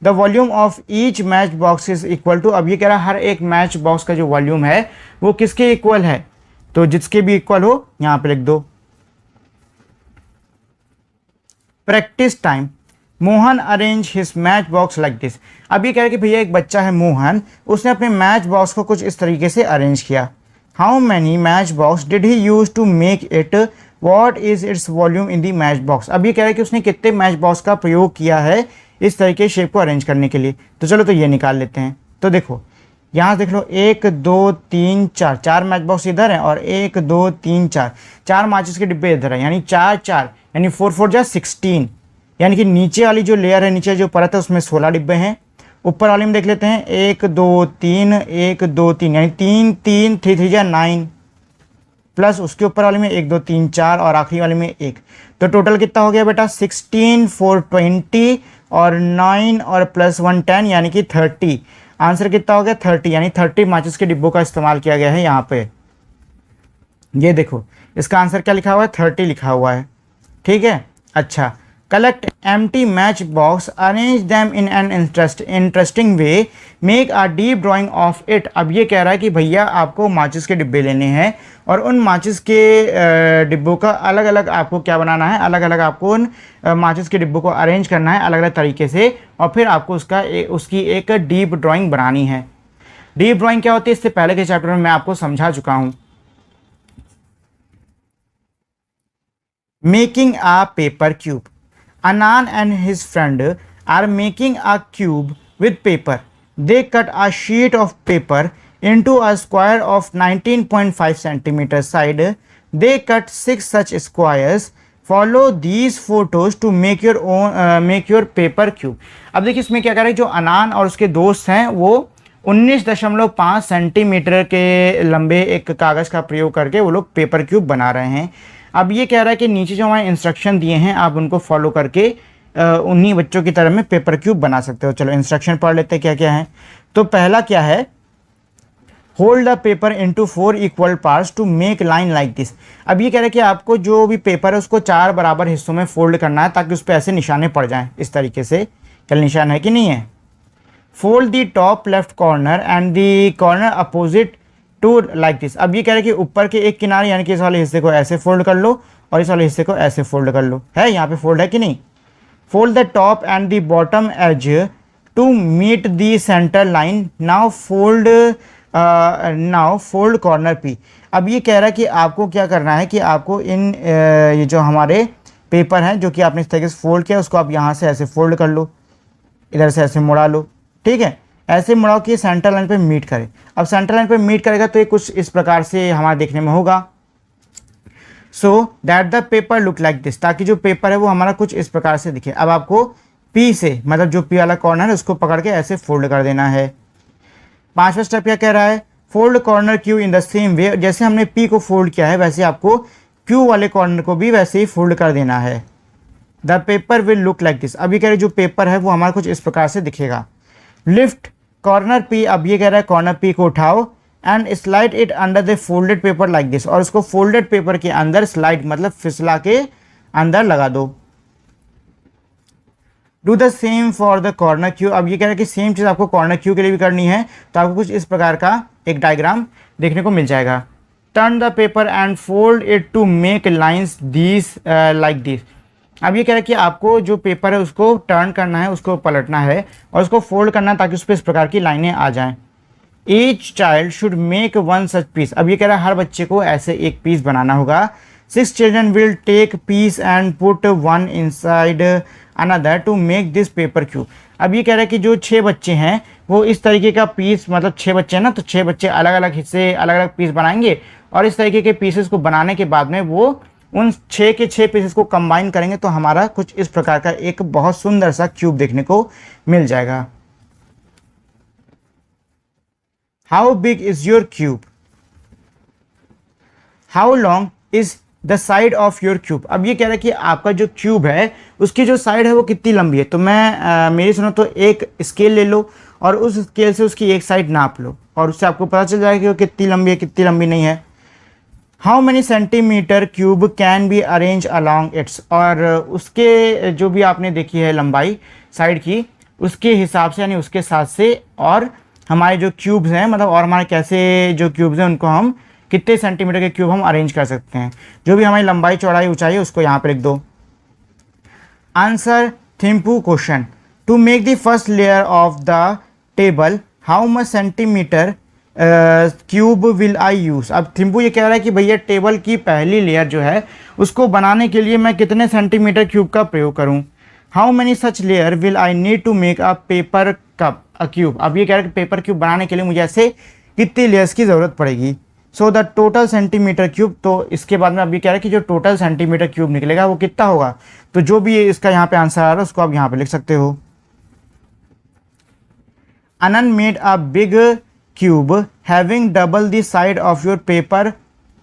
The volume of each match box is equal to. अब ये कह रहा है हर एक मैच बॉक्स का जो वॉल्यूम है वो किसके इक्वल है, तो जिसके भी इक्वल हो यहाँ पे लिख दो। Practice time, Mohan arrange his match box like this. अब ये कह रहा है कि भैया एक बच्चा है मोहन, उसने अपने मैच बॉक्स को कुछ इस तरीके से अरेंज किया। How many match box did he use to make it, what is its volume in the match box. अब ये कह रहा है कि उसने कितने मैच बॉक्स का प्रयोग किया है इस तरीके शेप को अरेंज करने के लिए। तो चलो तो ये निकाल लेते हैं। तो देखो यहाँ देख लो 1 2 3 4, 4 मैच बॉक्स इधर है और 1 2 3 4, 4 माचिस के डिब्बे इधर है, यानी 4 4 यानी 4 4 जा 16। यानी कि नीचे वाली जो लेयर है, नीचे जो परत है उसमें 16 डिब्बे हैं। ऊपर वाले में देख लेते हैं 1 2 3 1 2 3 यानी 3 3 3 3 जा 9, प्लस उसके ऊपर वाले में 1 2 3 4 और आखिरी वाले में 1। तो टोटल कितना हो गया बेटा 16 4 20 और 9 और प्लस 1 10 यानी कि 30। आंसर कितना हो गया 30, यानी 30 माचिस के डिब्बों का इस्तेमाल किया गया है यहाँ पे। ये देखो इसका आंसर क्या लिखा हुआ है, 30 लिखा हुआ है, ठीक है। अच्छा, collect empty match box, arrange them in an interesting way, make a deep drying of it. अब ये कह रहा है कि भैया आपको माचिस के डिब्बे लेने हैं और उन माचिस के डिब्बों का अलग अलग आपको क्या बनाना है, अलग अलग आपको उन माचिस के डिब्बों को अरेंज करना है अलग अलग तरीके से, और फिर आपको उसकी एक डीप ड्राइंग बनानी है। डीप ड्राइंग क्या होती है इससे पहले के चैप्टर में मैं आपको समझा चुका हूँ। Making a paper cube, Anand and his friend are making a cube with paper. They cut a sheet of paper into a square of 19.5 centimeter side. They cut 6 such squares. Follow these photos to make your paper cube. अब देखिए इसमें क्या कर रहे हैं, जो अनान और उसके दोस्त हैं वो 19.5 सेंटीमीटर के लंबे एक कागज़ का प्रयोग करके वो लोग पेपर क्यूब बना रहे हैं। अब ये कह रहा है कि नीचे जो हमारे इंस्ट्रक्शन दिए हैं आप उनको फॉलो करके उन्हीं बच्चों की तरह में पेपर क्यूब बना सकते हो। चलो इंस्ट्रक्शन पढ़ लेते हैं क्या क्या है। तो पहला क्या है, hold the paper into 4 equal parts to make line like this. अब ये कह रहे हैं कि आपको जो भी पेपर है उसको 4 बराबर हिस्सों में फोल्ड करना है ताकि उस पर ऐसे निशाने पड़ जाएं इस तरीके से। कल निशान है कि नहीं है। Fold the top left corner and the corner opposite to like this. अब ये कह रहे हैं कि ऊपर के एक किनारे यानी कि इस वाले हिस्से को ऐसे फोल्ड कर लो और इस वाले हिस्से को ऐसे फोल्ड कर लो। है यहाँ पे फोल्ड है कि नहीं। Fold the top and the bottom edge to meet the centre line. Now fold corner P. अब ये कह रहा है कि आपको क्या करना है कि आपको इन ये जो हमारे पेपर हैं जो कि आपने इस तरीके से फोल्ड किया उसको आप यहाँ से ऐसे फोल्ड कर लो, इधर से ऐसे मुड़ा लो। ठीक है, ऐसे मुड़ाओ कि सेंटर लाइन पे मीट करे। अब सेंटर लाइन पे मीट करेगा तो ये कुछ इस प्रकार से हमारे देखने में होगा। So that the paper look like this, ताकि जो पेपर है वो हमारा कुछ इस प्रकार से दिखे। अब आपको पी से मतलब जो पी वाला कॉर्नर है उसको पकड़ के ऐसे फोल्ड कर देना है। 5वां स्टेप क्या कह रहा है, fold corner Q in the same way. जैसे हमने पी को फोल्ड किया है वैसे आपको क्यू वाले कॉर्नर को भी वैसे ही फोल्ड कर देना है। The paper will look like this. अब ये कह रहे जो पेपर है वो हमारा कुछ इस प्रकार से दिखेगा। Lift corner P. अब ये कह रहा है कॉर्नर पी को उठाओ and slide it under the folded paper like this. और उसको फोल्डेड पेपर के अंदर स्लाइड मतलब फिसला के अंदर लगा दो। Do the same for the corner Q. अब ये कह रहा है कि सेम चीज़ आपको कॉर्नर क्यू के लिए भी करनी है तो आपको कुछ इस प्रकार का एक डायग्राम देखने को मिल जाएगा। Turn the paper and fold it to make lines this like this. अब ये कह रहा है कि आपको जो पेपर है उसको टर्न करना है, उसको पलटना है और उसको फोल्ड करना है ताकि उस पर इस प्रकार की लाइनें आ जाएं। Each child should make 1 such piece. अब ये कह रहा है हर बच्चे को ऐसे एक पीस बनाना होगा। 6 children will take piece and put 1 inside another to make this paper cube. अब ये कह रहा है कि जो 6 बच्चे हैं वो इस तरीके का पीस, मतलब 6 बच्चे हैं ना, तो 6 बच्चे अलग अलग हिस्से अलग अलग पीस बनाएंगे और इस तरीके के पीसेस को बनाने के बाद में वो उन 6 के 6 पीसेस को कंबाइन करेंगे तो हमारा कुछ इस प्रकार का एक बहुत सुंदर सा क्यूब देखने को मिल जाएगा। How big is your cube, how long is the side of your cube. अब ये कह रहा है कि आपका जो क्यूब है उसकी जो साइड है वो कितनी लंबी है। तो मैं मेरी सुनो तो एक स्केल ले लो और उस स्केल से उसकी एक साइड नाप लो और उससे आपको पता चल जाएगा कि वो कितनी लंबी है कितनी लंबी नहीं है। How many centimetre cube can be arrange along its. और उसके जो भी आपने देखी है लंबाई साइड की उसके हिसाब से यानी उसके साथ से और हमारे जो क्यूब्स हैं मतलब और हमारे कैसे जो क्यूब्स हैं उनको हम कितने सेंटीमीटर के क्यूब हम अरेंज कर सकते हैं। जो भी हमारी लंबाई चौड़ाई ऊंचाई है उसको यहाँ पे लिख दो। आंसर थिम्पू question. To make the first layer of the table how much centimetre cube will I use. अब थिम्पू ये कह रहा है कि भैया टेबल की पहली लेयर जो है उसको बनाने के लिए मैं कितने सेंटीमीटर क्यूब का प्रयोग करूँ। How many such layer will I need to make a paper cup a cube. अब ये कह रहा है कि पेपर क्यूब बनाने के लिए मुझे ऐसे कितनी लेयर्स की ज़रूरत पड़ेगी। So the total centimetre cube. तो इसके बाद में अब ये कह रहा है कि जो टोटल सेंटीमीटर क्यूब निकलेगा वो कितना होगा। तो जो भी इसका यहाँ पे आंसर आ रहा है उसको आप यहाँ पे लिख सकते हो। Anan made a big cube having double the side of your paper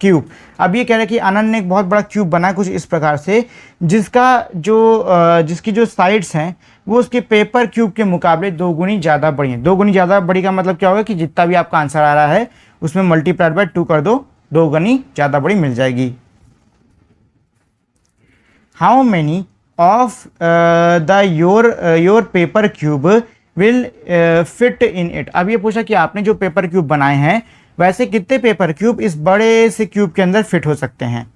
cube. अब ये कह रहा है कि अनन ने एक बहुत बड़ा क्यूब बनाया कुछ इस प्रकार से जिसकी जो साइड्स हैं वो उसके पेपर क्यूब के मुकाबले 2 गुनी ज़्यादा बड़ी हैं। 2 गुनी ज़्यादा बड़ी का मतलब क्या होगा कि जितना भी आपका आंसर आ रहा है उसमें मल्टीप्लाइड बाय 2 कर दो, 2 गुनी ज़्यादा बड़ी मिल जाएगी। How many of the your paper cube will fit in it. अब ये पूछा कि आपने जो पेपर क्यूब बनाए हैं वैसे कितने पेपर क्यूब इस बड़े से क्यूब के अंदर फिट हो सकते हैं।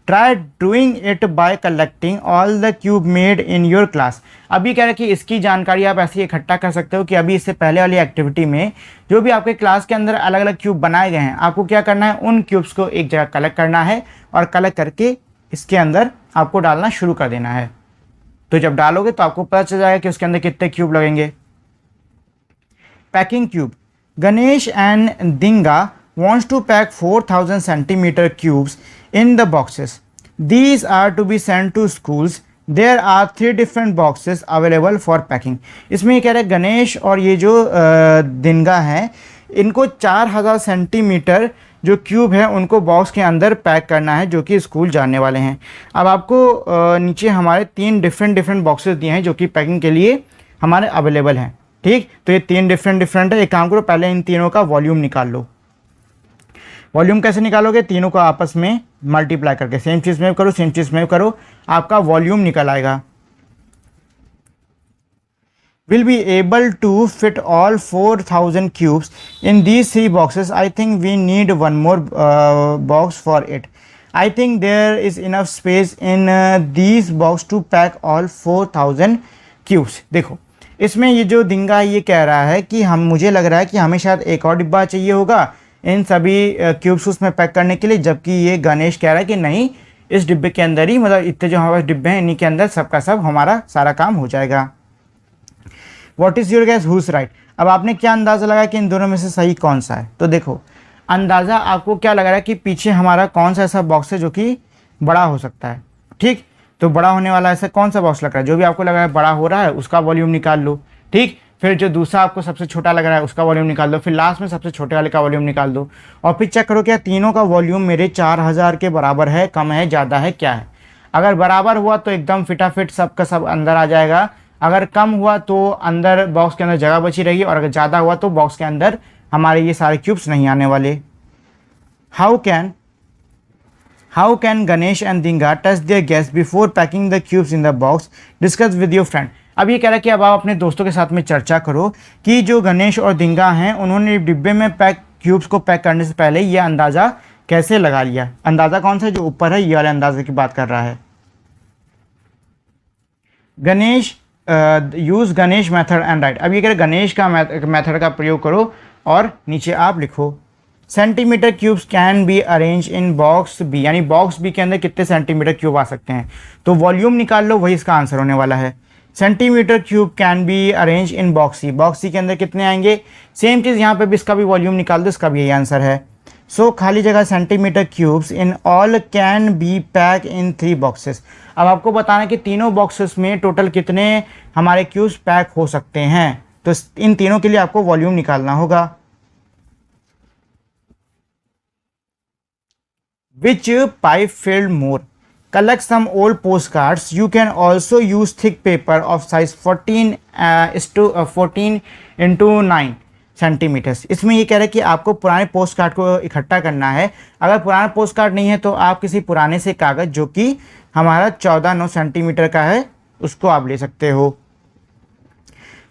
Try doing it by collecting all the cube made in your class. अभी कह रहे हैं कि इसकी जानकारी आप ऐसे इकट्ठा कर सकते हो कि अभी इससे पहले वाली एक्टिविटी में जो भी आपके क्लास के अंदर अलग अलग क्यूब बनाए गए हैं आपको क्या करना है, उन क्यूब्स को एक जगह कलेक्ट करना है और कलेक्ट करके इसके अंदर आपको डालना शुरू कर देना है। तो जब डालोगे तो आपको पता चल जाएगा कि उसके अंदर कितने क्यूब लगेंगे। packing cube. Ganesh and Dinga wants to pack 4000 centimeter cubes in the boxes. These are to be sent to schools. There are 3 different boxes available for packing. इसमें ये कह रहे हैं गणेश और ये जो दिनगा हैं, इनको 4000 सेंटीमीटर जो क्यूब है उनको बॉक्स के अंदर पैक करना है जो कि स्कूल जाने वाले हैं। अब आपको नीचे हमारे 3 डिफरेंट बॉक्सेस दिए हैं जो कि पैकिंग के लिए हमारे अवेलेबल हैं। ठीक, तो ये 3 डिफरेंट है। एक काम करो, पहले इन तीनों का वॉल्यूम निकाल लो। वॉल्यूम कैसे निकालोगे? तीनों को आपस में मल्टीप्लाई करके, सेम चीज़ में करो, सेम चीज़ में करो, आपका वॉल्यूम निकल आएगा। Will be able to fit all 4000 cubes in these 3 boxes. I think we need one more box for it. I think there is enough space in these box to pack all 4000 cubes. देखो, इसमें ये जो दिंगा ये कह रहा है कि मुझे लग रहा है कि हमें शायद एक और डिब्बा चाहिए होगा इन सभी क्यूब्स उसमें पैक करने के लिए, जबकि ये गणेश कह रहा है कि नहीं, इस डिब्बे के अंदर ही, मतलब इतने जो हमारे पास डिब्बे हैं इन्हीं के अंदर सबका सब हमारा सारा काम हो जाएगा। What is your guess? Who's right? अब आपने क्या अंदाज़ा लगाया कि इन दोनों में से सही कौन सा है? तो देखो, अंदाज़ा आपको क्या लग रहा है कि पीछे हमारा कौन सा ऐसा बॉक्स है जो कि बड़ा हो सकता है। ठीक, तो बड़ा होने वाला ऐसा कौन सा बॉक्स लग रहा है? जो भी आपको लग रहा है बड़ा हो रहा है उसका वॉल्यूम निकाल लो। ठीक, फिर जो दूसरा आपको सबसे छोटा लग रहा है उसका वॉल्यूम निकाल दो, फिर लास्ट में सबसे छोटे वाले का वॉल्यूम निकाल दो, और फिर चेक करो क्या तीनों का वॉल्यूम मेरे 4000 के बराबर है, कम है, ज़्यादा है, क्या है। अगर बराबर हुआ तो एकदम फिटाफिट सब का सब अंदर आ जाएगा, अगर कम हुआ तो अंदर बॉक्स के अंदर जगह बची रहेगी, और अगर ज़्यादा हुआ तो बॉक्स के अंदर हमारे ये सारे क्यूब्स नहीं आने वाले। How can Ganesh and Dinga test their guess before packing the cubes in the box? Discuss with your friend. अब ये कह रहा है कि अब आप अपने दोस्तों के साथ में चर्चा करो कि जो गणेश और दिंगा हैं उन्होंने डिब्बे में पैक क्यूब्स को पैक करने से पहले ये अंदाज़ा कैसे लगा लिया। अंदाज़ा कौन सा है? जो ऊपर है, ये वाले अंदाजे की बात कर रहा है। Ganesh use Ganesh method and right. अब ये कह रहे गणेश का मेथड का प्रयोग करो और नीचे आप लिखो centimetre cubes can be arrange in box B, यानी बॉक्स बी के अंदर कितने सेंटीमीटर क्यूब आ सकते हैं, तो वॉल्यूम निकाल लो, वही इसका आंसर होने वाला है। Centimetre cube can be arrange in box C, box C के अंदर कितने आएंगे, सेम चीज़ यहाँ पे भी इसका भी वॉल्यूम निकाल दो, इसका भी यही आंसर है। सो खाली जगह centimetre cubes in all can be pack in 3 boxes. अब आपको बताना है कि तीनों बॉक्सेस में टोटल कितने हमारे क्यूब्स पैक हो सकते हैं, तो इन तीनों के लिए आपको वॉल्यूम निकालना होगा। Which pipe filled more? Collect some old postcards. You can also use thick paper of size 14 into 9 centimetres. इसमें ये कह रहा है कि आपको पुराने पोस्ट कार्ड को इकट्ठा करना है। अगर पुराना पोस्ट कार्ड नहीं है तो आप किसी पुराने से कागज़ जो कि हमारा 14-9 सेंटीमीटर का है उसको आप ले सकते हो।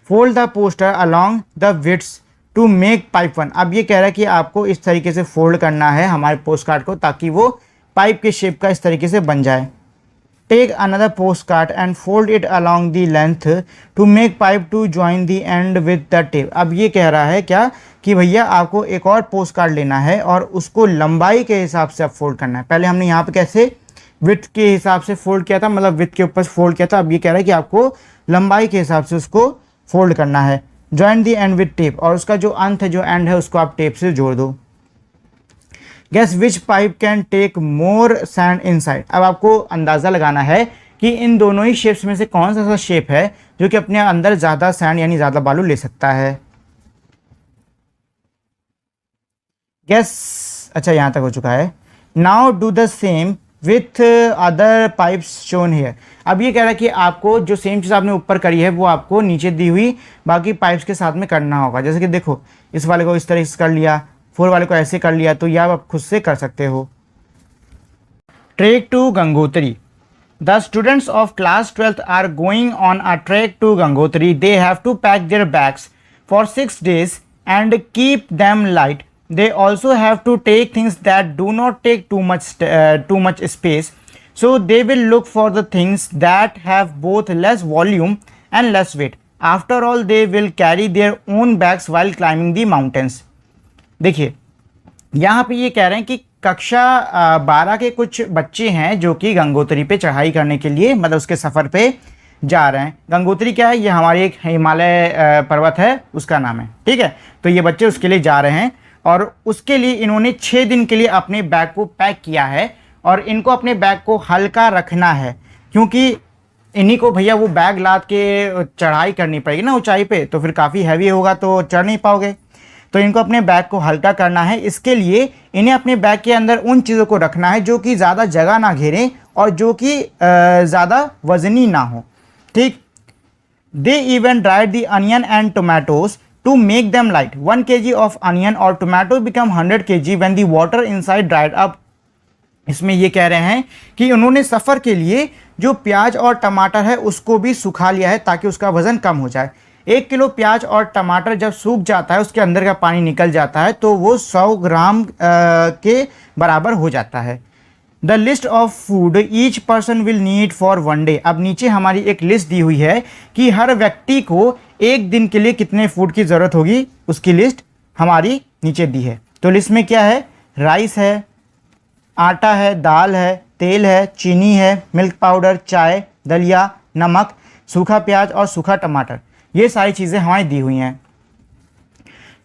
Fold the poster along the width to make pipe 1। अब ये कह रहा है कि आपको इस तरीके से फोल्ड करना है हमारे पोस्ट कार्ड को ताकि वो पाइप के शेप का इस तरीके से बन जाए। Take another post card and fold it along the length to make pipe two join the end with the tape. अब ये कह रहा है क्या कि भैया आपको एक और पोस्ट कार्ड लेना है और उसको लंबाई के हिसाब से आप फोल्ड करना है। पहले हमने यहाँ पे कैसे विड्थ के हिसाब से फोल्ड किया था, मतलब विड्थ के ऊपर फोल्ड किया था। अब ये कह रहा है कि आपको लंबाई के हिसाब से उसको फोल्ड करना है। Join the end with tape, और उसका जो अंत है, जो एंड है, उसको आप टेप से जोड़ दो। Guess which pipe can take more sand inside. अब आपको अंदाज़ा लगाना है कि इन दोनों ही शेप्स में से कौन सा ऐसा शेप है जो कि अपने अंदर ज़्यादा सैंड यानी ज़्यादा बालू ले सकता है। गेस, अच्छा यहाँ तक हो चुका है। Now do the same with other pipes shown here. अब ये कह रहा है कि आपको जो सेम चीज़ आपने ऊपर करी है वो आपको नीचे दी हुई बाकी पाइप्स के साथ में करना होगा। जैसे कि देखो, इस वाले को इस तरह से कर लिया, 4 वाले को ऐसे कर लिया, तो यह आप खुद से कर सकते हो। Trek to Gangotri. The students of class 12th are going on a trek to Gangotri. They have to pack their bags for 6 days and keep them light. They also have to take things that do not take too much space. So they will look for the things that have both less volume and less weight. After all, they will carry their own bags while climbing the mountains. देखिए, यहाँ पे ये कह रहे हैं कि कक्षा 12 के कुछ बच्चे हैं जो कि गंगोत्री पे चढ़ाई करने के लिए, मतलब उसके सफ़र पे जा रहे हैं। गंगोत्री क्या है, ये हमारी एक हिमालय पर्वत है, उसका नाम है, ठीक है। तो ये बच्चे उसके लिए जा रहे हैं और उसके लिए इन्होंने 6 दिन के लिए अपने बैग को पैक किया है और इनको अपने बैग को हल्का रखना है, क्योंकि इन्हीं को भैया वो बैग लाद के चढ़ाई करनी पड़ेगी ना ऊंचाई पे, तो फिर काफ़ी हैवी होगा तो चढ़ नहीं पाओगे। तो इनको अपने बैग को हल्का करना है, इसके लिए इन्हें अपने बैग के अंदर उन चीज़ों को रखना है जो कि ज़्यादा जगह ना घेरें और जो कि ज़्यादा वजनी ना हो, ठीक। They even dried the onion and tomatoes to make them light. 1 kg of onion और tomato become 100 kg when the water inside dried up. इसमें ये कह रहे हैं कि उन्होंने सफ़र के लिए जो प्याज और टमाटर है उसको भी सुखा लिया है ताकि उसका वज़न कम हो जाए। 1 किलो प्याज और टमाटर जब सूख जाता है, उसके अंदर का पानी निकल जाता है, तो वो 100 ग्राम के बराबर हो जाता है। The list of food each person will need for 1 day. अब नीचे हमारी एक लिस्ट दी हुई है कि हर व्यक्ति को एक दिन के लिए कितने फूड की ज़रूरत होगी, उसकी लिस्ट हमारी नीचे दी है। तो लिस्ट में क्या है, राइस है, आटा है, दाल है, तेल है, चीनी है, मिल्क पाउडर, चाय, दलिया, नमक, सूखा प्याज और सूखा टमाटर, ये सारी चीज़ें हमारी दी हुई हैं।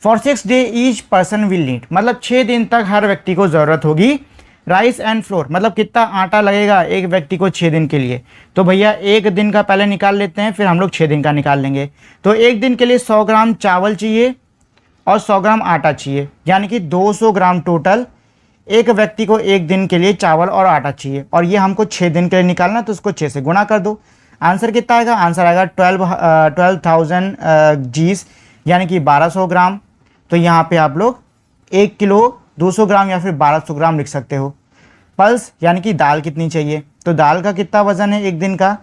For 6 day each person will need, मतलब 6 दिन तक हर व्यक्ति को ज़रूरत होगी। राइस एंड फ्लोर, मतलब कितना आटा लगेगा एक व्यक्ति को 6 दिन के लिए, तो भैया 1 दिन का पहले निकाल लेते हैं, फिर हम लोग 6 दिन का निकाल लेंगे। तो 1 दिन के लिए 100 ग्राम चावल चाहिए और 100 ग्राम आटा चाहिए, यानी कि 200 ग्राम टोटल एक व्यक्ति को 1 दिन के लिए चावल और आटा चाहिए। और ये हमको 6 दिन के लिए निकालना, तो उसको 6 से गुणा कर दो। आंसर कितना आएगा, आंसर आएगा 12,000 जीस, यानी कि 1200 ग्राम। तो यहाँ पे आप लोग 1 किलो 200 ग्राम या फिर 1200 ग्राम लिख सकते हो। पल्स यानी कि दाल कितनी चाहिए, तो दाल का कितना वज़न है 1 दिन का,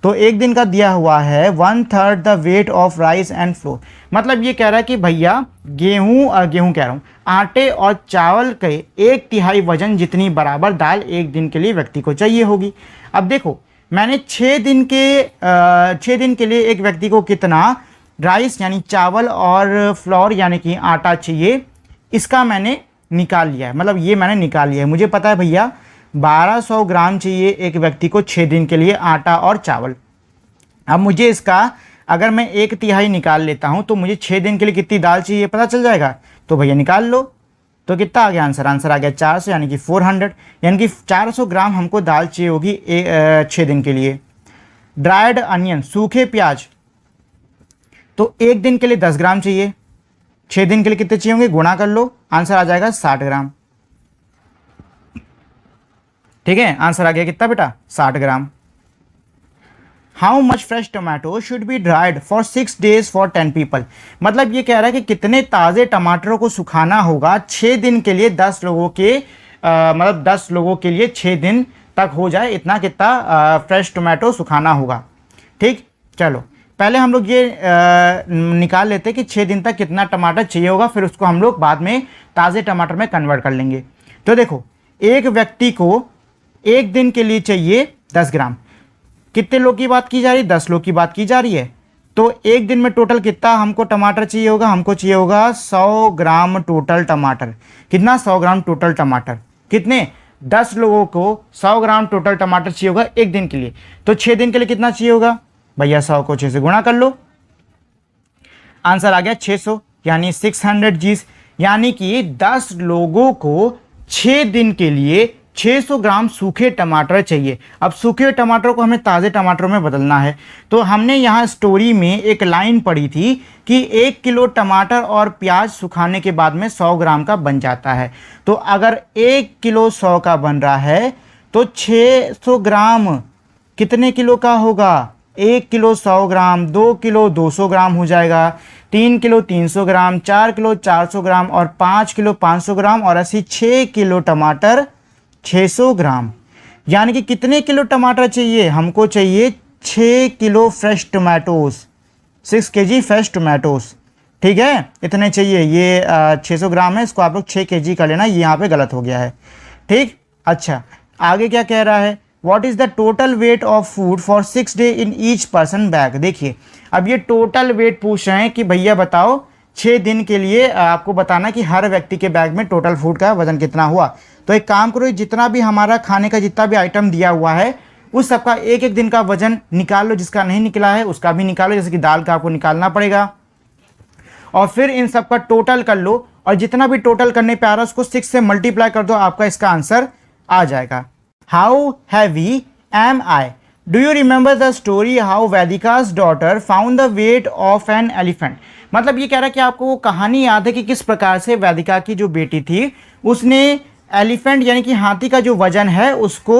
तो 1 दिन का दिया हुआ है 1/3 the weight of rice and floor. मतलब ये कह रहा है कि भैया गेहूँ कह रहा हूँ, आटे और चावल के 1/3 वजन जितनी बराबर दाल 1 दिन के लिए व्यक्ति को चाहिए होगी। अब देखो मैंने 6 दिन के लिए एक व्यक्ति को कितना राइस यानी चावल और फ्लोर यानी कि आटा चाहिए, इसका मैंने निकाल लिया है, मतलब ये मैंने निकाल लिया है। मुझे पता है भैया 1200 ग्राम चाहिए एक व्यक्ति को 6 दिन के लिए आटा और चावल। अब मुझे इसका अगर मैं 1/3 निकाल लेता हूँ तो मुझे 6 दिन के लिए कितनी दाल चाहिए पता चल जाएगा। तो भैया निकाल लो, तो कितना आ गया आंसर, आंसर आ गया 400 यानी कि 400, यानी कि 400 ग्राम हमको दाल चाहिए होगी 6 दिन के लिए। ड्राइड अनियन सूखे प्याज, तो 1 दिन के लिए 10 ग्राम चाहिए, 6 दिन के लिए कितने चाहिए होंगे गुणा कर लो, आंसर आ जाएगा 60 ग्राम। ठीक है, आंसर आ गया कितना बेटा, 60 gram. How much fresh tomato should be dried for 6 days for 10 people. मतलब ये कह रहा है कि कितने ताज़े टमाटरों को सुखाना होगा 6 दिन के लिए 10 लोगों के, मतलब 10 लोगों के लिए 6 दिन तक हो जाए इतना कितना फ्रेश टोमेटो सुखाना होगा। ठीक, चलो पहले हम लोग ये निकाल लेते हैं कि 6 दिन तक कितना टमाटर चाहिए होगा, फिर उसको हम लोग बाद में ताज़े टमाटर में कन्वर्ट कर लेंगे। तो देखो एक व्यक्ति को 1 दिन के लिए चाहिए 10 ग्राम, कितने लोग की बात की जा रही है, 10 लोग की बात की जा रही है। तो 1 दिन में टोटल कितना हमको टमाटर चाहिए होगा, हमको चाहिए होगा 100 ग्राम टोटल टमाटर। कितना, 100 ग्राम टोटल टमाटर। कितने, 10 लोगों को 100 ग्राम टोटल टमाटर चाहिए होगा 1 दिन के लिए। तो 6 दिन के लिए कितना चाहिए होगा भैया, 100 को 6 से गुणा कर लो, आंसर आ गया 600 यानी 600 जीस, यानी कि 10 लोगों को 6 दिन के लिए 600 ग्राम सूखे टमाटर चाहिए। अब सूखे टमाटर को हमें ताज़े टमाटरों में बदलना है, तो हमने यहाँ स्टोरी में एक लाइन पढ़ी थी कि 1 किलो टमाटर और प्याज सुखाने के बाद में 100 ग्राम का बन जाता है। तो अगर 1 किलो 100 का बन रहा है तो 600 ग्राम कितने किलो का होगा, 1 किलो 100 ग्राम, 2 किलो 200 ग्राम हो जाएगा, 3 किलो 300 ग्राम, 4 किलो 400 ग्राम और 5 किलो 500 ग्राम और ऐसी 6 किलो टमाटर 600 ग्राम। यानी कि कितने किलो टमाटर चाहिए, हमको चाहिए 6 kilo fresh tomatoes, 6 kg fresh tomatoes. ठीक है, इतने चाहिए। ये 600 ग्राम है, इसको आप लोग 6 kg का लेना, ये यहाँ पे गलत हो गया है। ठीक, अच्छा आगे क्या कह रहा है, what is the total weight of food for 6 day in each person bag. देखिए अब ये टोटल वेट पूछ रहे हैं कि भैया बताओ 6 दिन के लिए आपको बताना कि हर व्यक्ति के बैग में टोटल फूड का वजन कितना हुआ। तो एक काम करो, जितना भी हमारा खाने का जितना भी आइटम दिया हुआ है उस सबका एक एक दिन का वजन निकाल लो, जिसका नहीं निकला है उसका भी निकालो, जैसे कि दाल का आपको निकालना पड़ेगा, और फिर इन सब का टोटल कर लो, और जितना भी टोटल करने पे आ रहा है उसको 6 से मल्टीप्लाई कर दो, आपका इसका आंसर आ जाएगा। How heavy am I? Do you remember the story how Vaidika's daughter found the weight of an elephant? मतलब ये कह रहा है कि आपको वो कहानी याद है कि किस प्रकार से वैदिका की जो बेटी थी उसने एलिफेंट यानी कि हाथी का जो वजन है उसको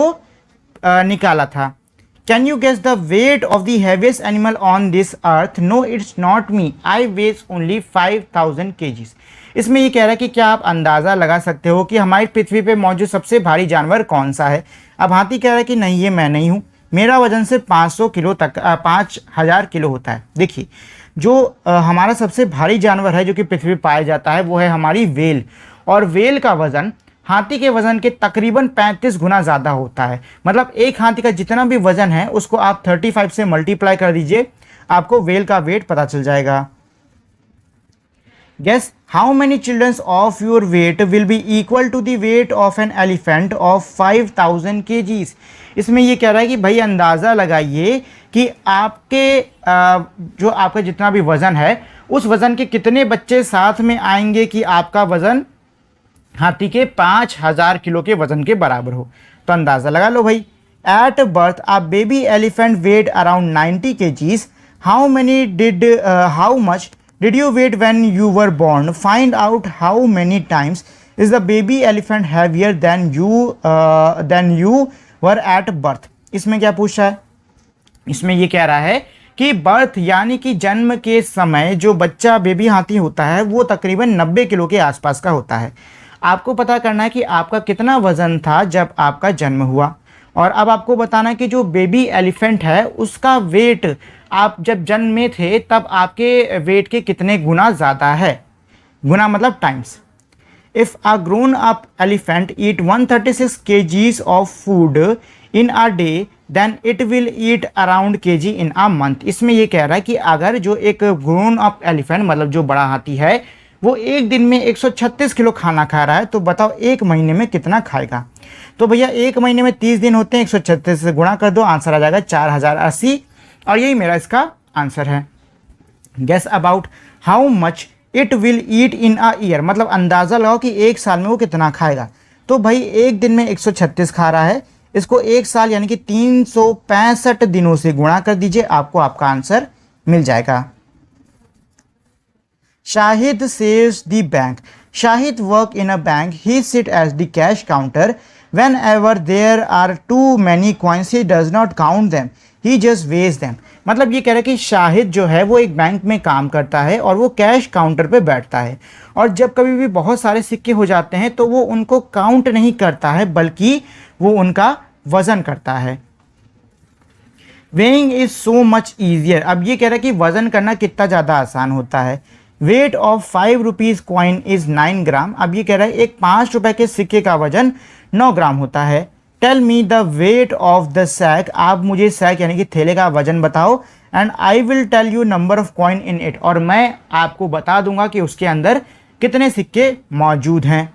निकाला था। Can you guess the weight of the heaviest animal on this earth? No it's not me, I weigh only 5000 kgs। इसमें ये कह रहा है कि क्या आप अंदाज़ा लगा सकते हो कि हमारी पृथ्वी पे मौजूद सबसे भारी जानवर कौन सा है? अब हाथी कह रहा है कि नहीं, ये मैं नहीं हूँ, मेरा वजन सिर्फ 500 किलो तक 5000 किलो होता है। देखिए, जो हमारा सबसे भारी जानवर है जो कि पृथ्वी पर पाया जाता है वो है हमारी वेल, और वेल का वज़न हाथी के वज़न के तकरीबन 35 गुना ज़्यादा होता है। मतलब एक हाथी का जितना भी वज़न है उसको आप 35 से मल्टीप्लाई कर दीजिए, आपको वेल का वेट पता चल जाएगा। Guess how many childrens of your weight will be equal to the weight of an elephant of 5000 kgs। इसमें ये कह रहा है कि भाई अंदाज़ा लगाइए कि आपके जो आपका जितना भी वज़न है उस वज़न के कितने बच्चे साथ में आएंगे कि आपका वज़न हाथी के 5000 किलो के वज़न के बराबर हो। तो अंदाज़ा लगा लो भाई। At birth a baby elephant weight around 90 kgs। How much did you weight when you were born? Find out how many times is the baby elephant heavier than you were at birth. इसमें क्या पूछा है? इसमें ये कह रहा है कि बर्थ यानी कि जन्म के समय जो बच्चा बेबी हाथी होता है वो तकरीबन 90 किलो के आसपास का होता है। आपको पता करना है कि आपका कितना वज़न था जब आपका जन्म हुआ, और अब आपको बताना है कि जो बेबी एलिफेंट है उसका वेट आप जब जन्म में थे तब आपके वेट के कितने गुना ज़्यादा है। गुना मतलब times. If a grown up elephant eat 136 kgs of food in a day then it will eat around kg in a month. इसमें ये कह रहा है कि अगर जो एक ग्रोन अप एलिफेंट मतलब जो बड़ा हाथी है वो एक दिन में 136 किलो खाना खा रहा है, तो बताओ एक महीने में कितना खाएगा? तो भैया एक महीने में 30 दिन होते हैं, 136 से गुणा कर दो, आंसर आ जाएगा 4080, और यही मेरा इसका आंसर है। Guess about how much it will eat in a year. मतलब अंदाज़ा लगाओ कि एक साल में वो कितना खाएगा। तो भाई एक दिन में 136 खा रहा है, इसको एक साल यानी कि 365 दिनों से गुणा कर दीजिए, आपको आपका आंसर मिल जाएगा। Shahid saves the bank. Shahid work in a bank. He sit as the cash counter. Whenever there are too many coins, he does not count them. He just weighs them. मतलब ये कह रहा है कि शाहिद जो है वो एक बैंक में काम करता है और वो कैश काउंटर पे बैठता है, और जब कभी भी बहुत सारे सिक्के हो जाते हैं तो वो उनको काउंट नहीं करता है बल्कि वो उनका वज़न करता है। Weighing is so much easier. अब ये कह रहा है कि वज़न करना कितना ज़्यादा आसान होता है। Weight of 5 rupees coin is 9 ग्राम। अब ये कह रहा है एक 5 रुपये के सिक्के का वजन 9 ग्राम होता है। Tell me the weight of the sack. आप मुझे सैक यानी कि थैले का वजन बताओ, and I will tell you number of coin in it. और मैं आपको बता दूंगा कि उसके अंदर कितने सिक्के मौजूद हैं।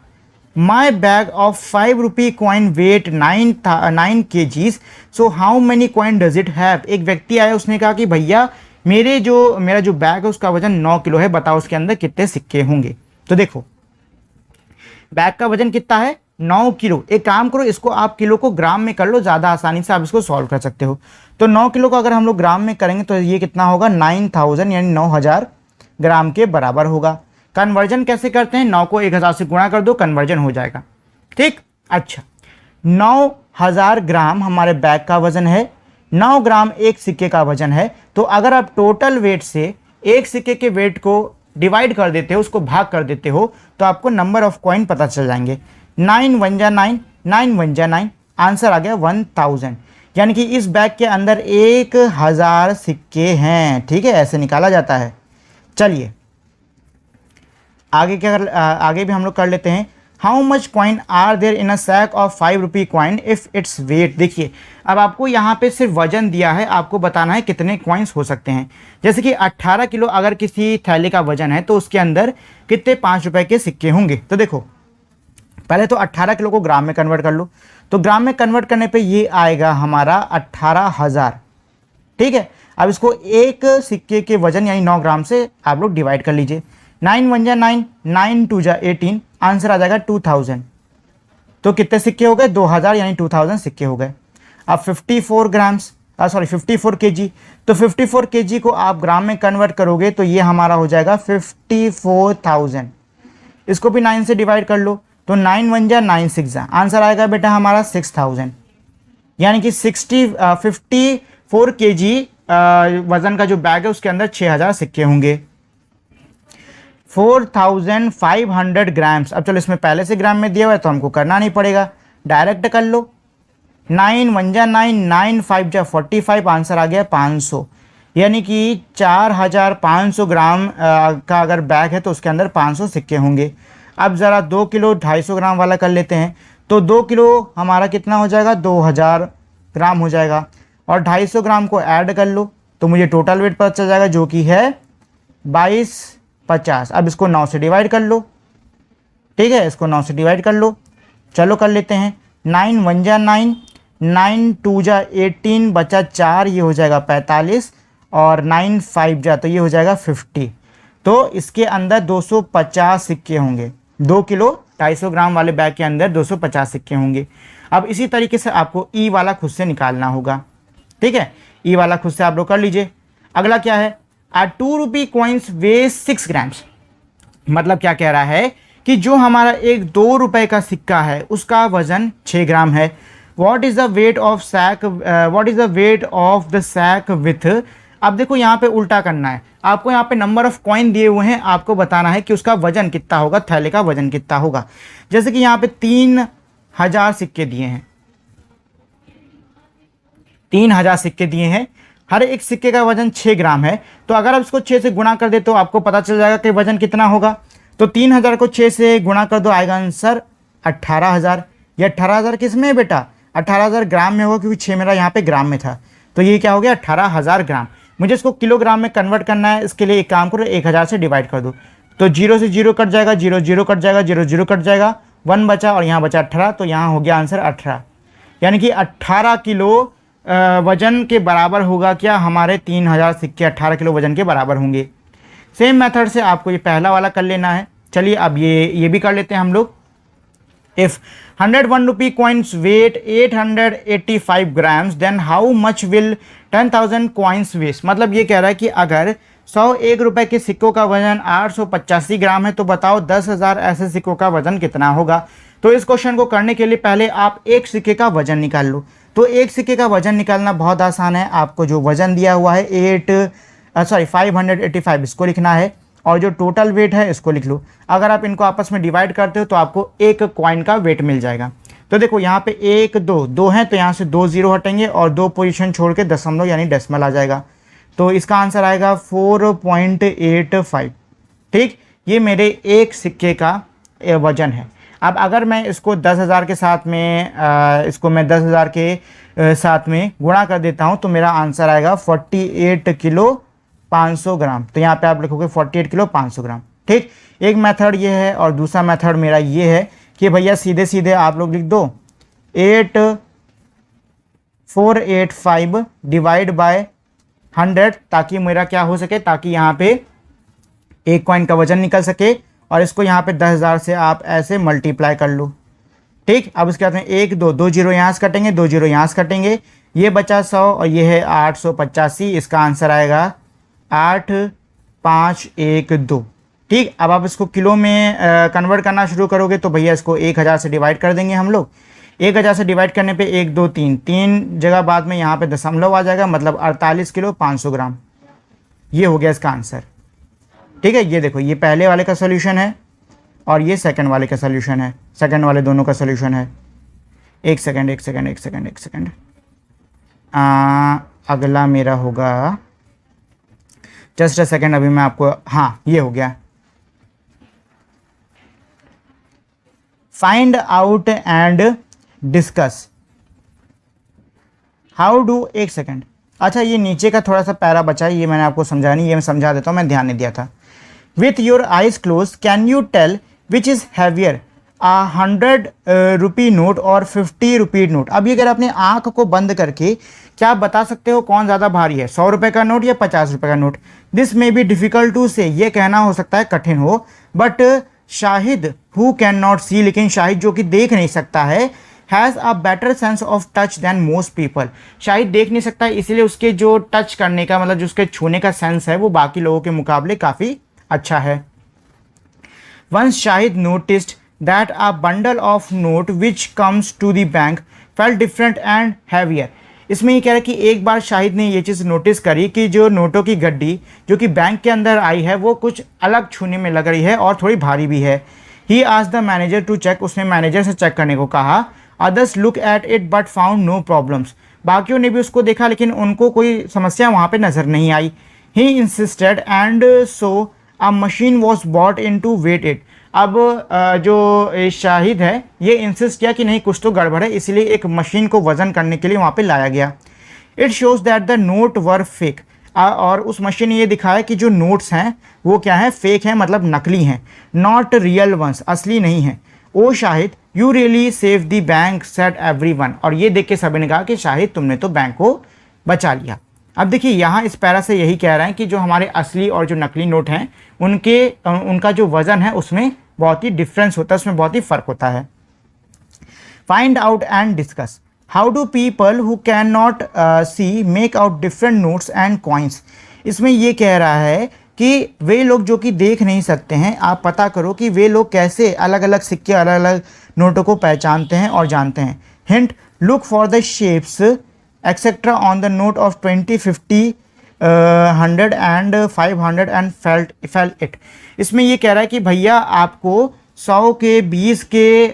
My bag of 5 rupee coin weight 9 kgs। So how many coin does it have. एक व्यक्ति आया, उसने कहा कि भैया मेरा जो बैग है उसका वजन 9 किलो है, बताओ उसके अंदर कितने सिक्के होंगे। तो देखो बैग का वजन कितना है, 9 किलो। एक काम करो, इसको आप किलो को ग्राम में कर लो, ज़्यादा आसानी से आप इसको सॉल्व कर सकते हो। तो 9 किलो को अगर हम लोग ग्राम में करेंगे तो ये कितना होगा, 9000 यानी 9000 ग्राम के बराबर होगा। कन्वर्जन कैसे करते हैं, 9 को 1000 से गुणा कर दो, कन्वर्जन हो जाएगा। ठीक, अच्छा 9000 ग्राम हमारे बैग का वजन है, 9 ग्राम एक सिक्के का वजन है। तो अगर आप टोटल वेट से एक सिक्के के वेट को डिवाइड कर देते हो, उसको भाग कर देते हो, तो आपको नंबर ऑफ कॉइन पता चल जाएंगे। 9 1 जा 9, 9 1 जा 9, आंसर आ गया 1000। यानी कि इस बैग के अंदर 1000 सिक्के हैं। ठीक है, ऐसे निकाला जाता है। चलिए आगे भी हम लोग कर लेते हैं। How much coin are there in a sack of 5 rupee coin if it's weight. देखिए अब आपको यहाँ पे सिर्फ वजन दिया है, आपको बताना है कितने कॉइन्स हो सकते हैं। जैसे कि 18 किलो अगर किसी थैले का वजन है तो उसके अंदर कितने 5 रुपए के सिक्के होंगे। तो देखो पहले तो 18 किलो को ग्राम में कन्वर्ट कर लो, तो ग्राम में कन्वर्ट करने पे ये आएगा हमारा 18,000। ठीक है, अब इसको एक सिक्के के वजन यानी 9 ग्राम से आप लोग डिवाइड कर लीजिए। 9 1 जा 9, 9 2 जा 18, आंसर आ जाएगा 2000। तो कितने सिक्के हो गए? 2000 यानी 2000 सिक्के हो गए। अब 54 ग्राम्स 54 केजी, तो 54 केजी को आप ग्राम में कन्वर्ट करोगे तो ये हमारा हो जाएगा 54,000। इसको भी 9 से डिवाइड कर लो, तो 9 1 जा 9 6 जा, आंसर आएगा बेटा हमारा 6000। यानी कि 54 केजी वजन का जो बैग है उसके अंदर 6000 सिक्के होंगे। 4500 ग्राम्स। अब चलो इसमें पहले से ग्राम में दिया हुआ है तो हमको करना नहीं पड़ेगा, डायरेक्ट कर लो। 9 1 जा 9, 9 5 जा 45, आंसर आ गया 500। यानी कि 4500 ग्राम का अगर बैग है तो उसके अंदर 500 सिक्के होंगे। अब ज़रा 2 किलो 250 ग्राम वाला कर लेते हैं, तो 2 किलो हमारा कितना हो जाएगा? 2000 ग्राम हो जाएगा, और 250 ग्राम को ऐड कर लो तो मुझे टोटल वेट पता चल जाएगा जो कि है 2250। अब इसको 9 से डिवाइड कर लो। ठीक है, इसको 9 से डिवाइड कर लो। चलो कर लेते हैं। 9 1 जा 9, 9 2 जा 18, बचा 4, ये हो जाएगा 45, और 9 5 जा तो ये हो जाएगा 50। तो इसके अंदर 250 सिक्के होंगे। 2 किलो 250 ग्राम वाले बैग के अंदर 250 सिक्के होंगे। अब इसी तरीके से आपको ई वाला खुद से निकालना होगा। ठीक है, ई वाला खुद से आप लोग कर लीजिए। अगला क्या है? 2 रुपी कॉइन्स वे 6 ग्राम्स। मतलब क्या कह रहा है कि जो हमारा एक 2 रुपए का सिक्का है उसका वजन 6 ग्राम है। What is the weight of sack, what is the weight of the sack with. अब देखो यहाँ पे उल्टा करना है आपको। यहाँ पे नंबर ऑफ कॉइन दिए हुए हैं, आपको बताना है कि उसका वजन कितना होगा, थैले का वजन कितना होगा। जैसे कि यहाँ पे 3000 सिक्के दिए हैं, 3000 सिक्के दिए हैं, हर एक सिक्के का वजन 6 ग्राम है। तो अगर आप इसको 6 से गुणा कर दे तो आपको पता चल जाएगा कि वजन कितना होगा। तो 3000 को 6 से गुणा कर दो, आएगा आंसर 18000। ये 18000 किस में है बेटा? 18000 ग्राम में होगा, क्योंकि 6 मेरा यहाँ पे ग्राम में था। तो ये क्या हो गया? 18000 ग्राम। मुझे इसको किलोग्राम में कन्वर्ट करना है, इसके लिए एक काम करो, 1000 से डिवाइड कर दो। तो 0 से 0 कट जाएगा, 0 0 कट जाएगा, 0 0 कट जाएगा, 1 बचा और यहाँ बचा 18, तो यहाँ हो गया आंसर 18। यानी कि 18 किलो वजन के बराबर होगा क्या? हमारे 3000 सिक्के 18 किलो वजन के बराबर होंगे। सेम मेथड से आपको ये पहला वाला कर लेना है। चलिए अब ये भी कर लेते हैं हम लोग। If 101 rupee coins weight 885 grams, then how much will 10,000 coins weight? मतलब ये कह रहा है कि अगर 101 रुपए के सिक्कों का वजन 885 ग्राम है तो बताओ 10,000 ऐसे सिक्कों का वजन कितना होगा। तो इस क्वेश्चन को करने के लिए पहले आप एक सिक्के का वजन निकाल लो। तो एक सिक्के का वजन निकालना बहुत आसान है। आपको जो वजन दिया हुआ है 585 इसको लिखना है, और जो टोटल वेट है इसको लिख लो। अगर आप इनको आपस में डिवाइड करते हो तो आपको एक कॉइन का वेट मिल जाएगा। तो देखो यहाँ पे 1 2 2 हैं, तो यहाँ से 2 0 हटेंगे और 2 पोजीशन छोड़ के दशमलव यानी डेसिमल आ जाएगा। तो इसका आंसर आएगा 4.85। ठीक, ये मेरे एक सिक्के का वजन है। अब अगर मैं इसको 10,000 के साथ में इसको मैं 10,000 के साथ में गुणा कर देता हूँ तो मेरा आंसर आएगा 48 किलो 500 ग्राम। तो यहाँ पे आप लिखोगे 48 किलो 500 ग्राम। ठीक, एक मेथड ये है, और दूसरा मेथड मेरा ये है कि भैया सीधे सीधे आप लोग लिख दो 8485 डिवाइड बाय 100, ताकि मेरा क्या हो सके, ताकि यहाँ पे एक कॉइन का वजन निकल सके, और इसको यहाँ पे 10,000 से आप ऐसे मल्टीप्लाई कर लो। ठीक, अब इसके बाद में 1 2 2 जीरो यहाँ से कटेंगे, 2 जीरो यहाँ से कटेंगे, ये बचा 100 और ये है 885। इसका आंसर आएगा 8512। ठीक, अब आप इसको किलो में कन्वर्ट करना शुरू करोगे तो भैया इसको 1000 से डिवाइड कर देंगे हम लोग। 1000 से डिवाइड करने पे 1 2 3 जगह बाद में यहाँ पे दशमलव आ जाएगा, मतलब 48 किलो 500 ग्राम। ये हो गया इसका आंसर। ठीक है, ये देखो, ये पहले वाले का सोल्यूशन है और ये सेकंड वाले का सोल्यूशन है, सेकंड वाले दोनों का सोल्यूशन है। एक सेकंड, अगला मेरा होगा, जस्ट अ सेकंड, अभी मैं आपको, हाँ ये हो गया। Find out and discuss how do, एक सेकंड, अच्छा ये नीचे का थोड़ा सा पैरा बचा है, ये मैंने आपको समझा नहीं, ये मैं समझा देता हूँ, मैं ध्यान नहीं दिया था। With your eyes close can you tell which is heavier. 100 rupee note और 50 रुपी नोट। अभी अगर अपने आंख को बंद करके क्या आप बता सकते हो कौन ज़्यादा भारी है, 100 रुपये का नोट या 50 रुपये का note? This may be difficult to say, ये कहना हो सकता है कठिन हो, but Shahid who can not see, लेकिन शाहिद जो कि देख नहीं सकता है, has a better sense of touch than most people. Shahid देख नहीं सकता है, इसीलिए उसके जो टच करने का मतलब जो उसके छूने का सेंस है वो बाकी लोगों के मुकाबले काफ़ी अच्छा है। Once Shahid noticed that a bundle of note which comes to the bank felt different and heavier। इसमें ये कह रहा है कि एक बार शाहिद ने ये चीज़ नोटिस करी कि जो नोटों की गड्डी जो कि बैंक के अंदर आई है वो कुछ अलग छूने में लग रही है और थोड़ी भारी भी है। He asked the manager to check, उसने मैनेजर से चेक करने को कहा। Others look at it but found no problems, बाकियों ने भी उसको देखा लेकिन उनको कोई समस्या वहाँ पे नज़र नहीं आई। He insisted and so a machine was bought in to weight it. अब जो शाहिद है ये इंसिस्ट किया कि नहीं कुछ तो गड़बड़ है, इसलिए एक मशीन को वज़न करने के लिए वहाँ पे लाया गया। It shows that the note were fake, और उस मशीन ने ये दिखाया कि जो नोट्स हैं वो क्या है, फेक हैं, मतलब नकली हैं, नॉट रियल वंस, असली नहीं है। Oh Shahid you really save the bank said everyone, और ये देख के सभी ने कहा कि शाहिद तुमने तो बैंक को बचा लिया। अब देखिए यहाँ इस पैरा से यही कह रहे हैं कि जो हमारे असली और जो नकली नोट हैं उनका जो वज़न है उसमें बहुत ही डिफरेंस होता है, उसमें बहुत ही फ़र्क होता है। Find out and discuss how do people who can not see make out different notes and coins. इसमें ये कह रहा है कि वे लोग जो कि देख नहीं सकते हैं, आप पता करो कि वे लोग कैसे अलग अलग सिक्के अलग अलग नोटों को पहचानते हैं और जानते हैं। Hint, look for the shapes etcetera on the note of 20, 50, 100 and 500 and felt it. इसमें ये कह रहा है कि भैया आपको 100 के, 20 के,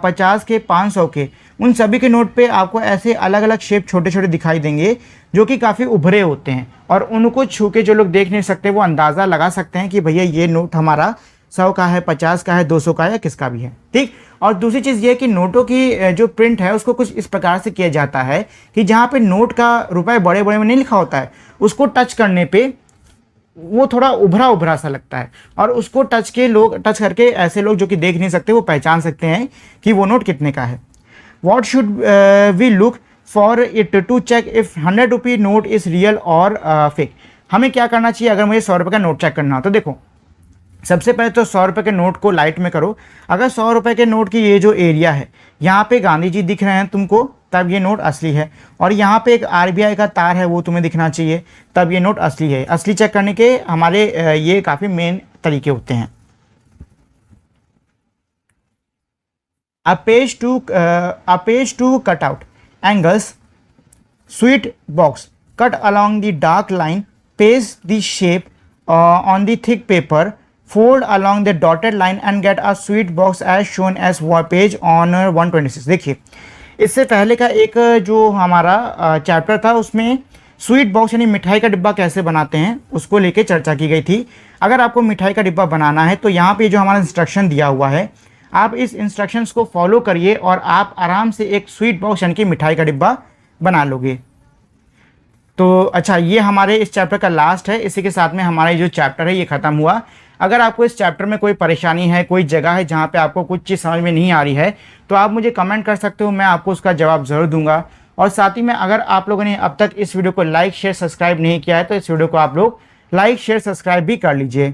50 के, 500 के, उन सभी के नोट पे आपको ऐसे अलग अलग शेप छोटे छोटे दिखाई देंगे जो कि काफ़ी उभरे होते हैं, और उनको छू के जो लोग देख नहीं सकते वो अंदाज़ा लगा सकते हैं कि भैया ये नोट हमारा 100 का है, 50 का है, 200 का है या किसका भी है। ठीक। और दूसरी चीज़ ये है कि नोटों की जो प्रिंट है उसको कुछ इस प्रकार से किया जाता है कि जहाँ पे नोट का रुपए बड़े बड़े में नहीं लिखा होता है, उसको टच करने पे वो थोड़ा उभरा उभरा सा लगता है, और उसको टच करके ऐसे लोग जो कि देख नहीं सकते वो पहचान सकते हैं कि वो नोट कितने का है। What should we look for it to check if 100 rupee note is real और फेक। हमें क्या करना चाहिए अगर मुझे 100 रुपये का नोट चेक करना हो? तो देखो, सबसे पहले तो 100 रुपये के नोट को लाइट में करो। अगर 100 रुपये के नोट की ये जो एरिया है यहाँ पे गांधी जी दिख रहे हैं तुमको, तब ये नोट असली है, और यहाँ पे एक RBI का तार है वो तुम्हें दिखना चाहिए, तब ये नोट असली है। असली चेक करने के हमारे ये काफ़ी मेन तरीके होते हैं। A page to cut out angles, sweet box cut along the dark line, paste the shape on the thick paper, fold along the dotted line and get a sweet box as shown as page on 126। देखिए, इससे पहले का एक जो हमारा chapter था उसमें sweet box यानी मिठाई का डिब्बा कैसे बनाते हैं उसको लेके चर्चा की गई थी। अगर आपको मिठाई का डिब्बा बनाना है तो यहाँ पे जो हमारा इंस्ट्रक्शन दिया हुआ है, आप इस इंस्ट्रक्शंस को फॉलो करिए और आप आराम से एक स्वीट बॉक्स यानी कि मिठाई का डिब्बा बना लोगे। तो अच्छा, ये हमारे इस चैप्टर का लास्ट है। इसी के साथ में हमारा जो चैप्टर है ये ख़त्म हुआ। अगर आपको इस चैप्टर में कोई परेशानी है, कोई जगह है जहाँ पे आपको कुछ चीज़ समझ में नहीं आ रही है, तो आप मुझे कमेंट कर सकते हो, मैं आपको उसका जवाब ज़रूर दूंगा। और साथ ही में अगर आप लोगों ने अब तक इस वीडियो को लाइक शेयर सब्सक्राइब नहीं किया है तो इस वीडियो को आप लोग लाइक शेयर सब्सक्राइब भी कर लीजिए।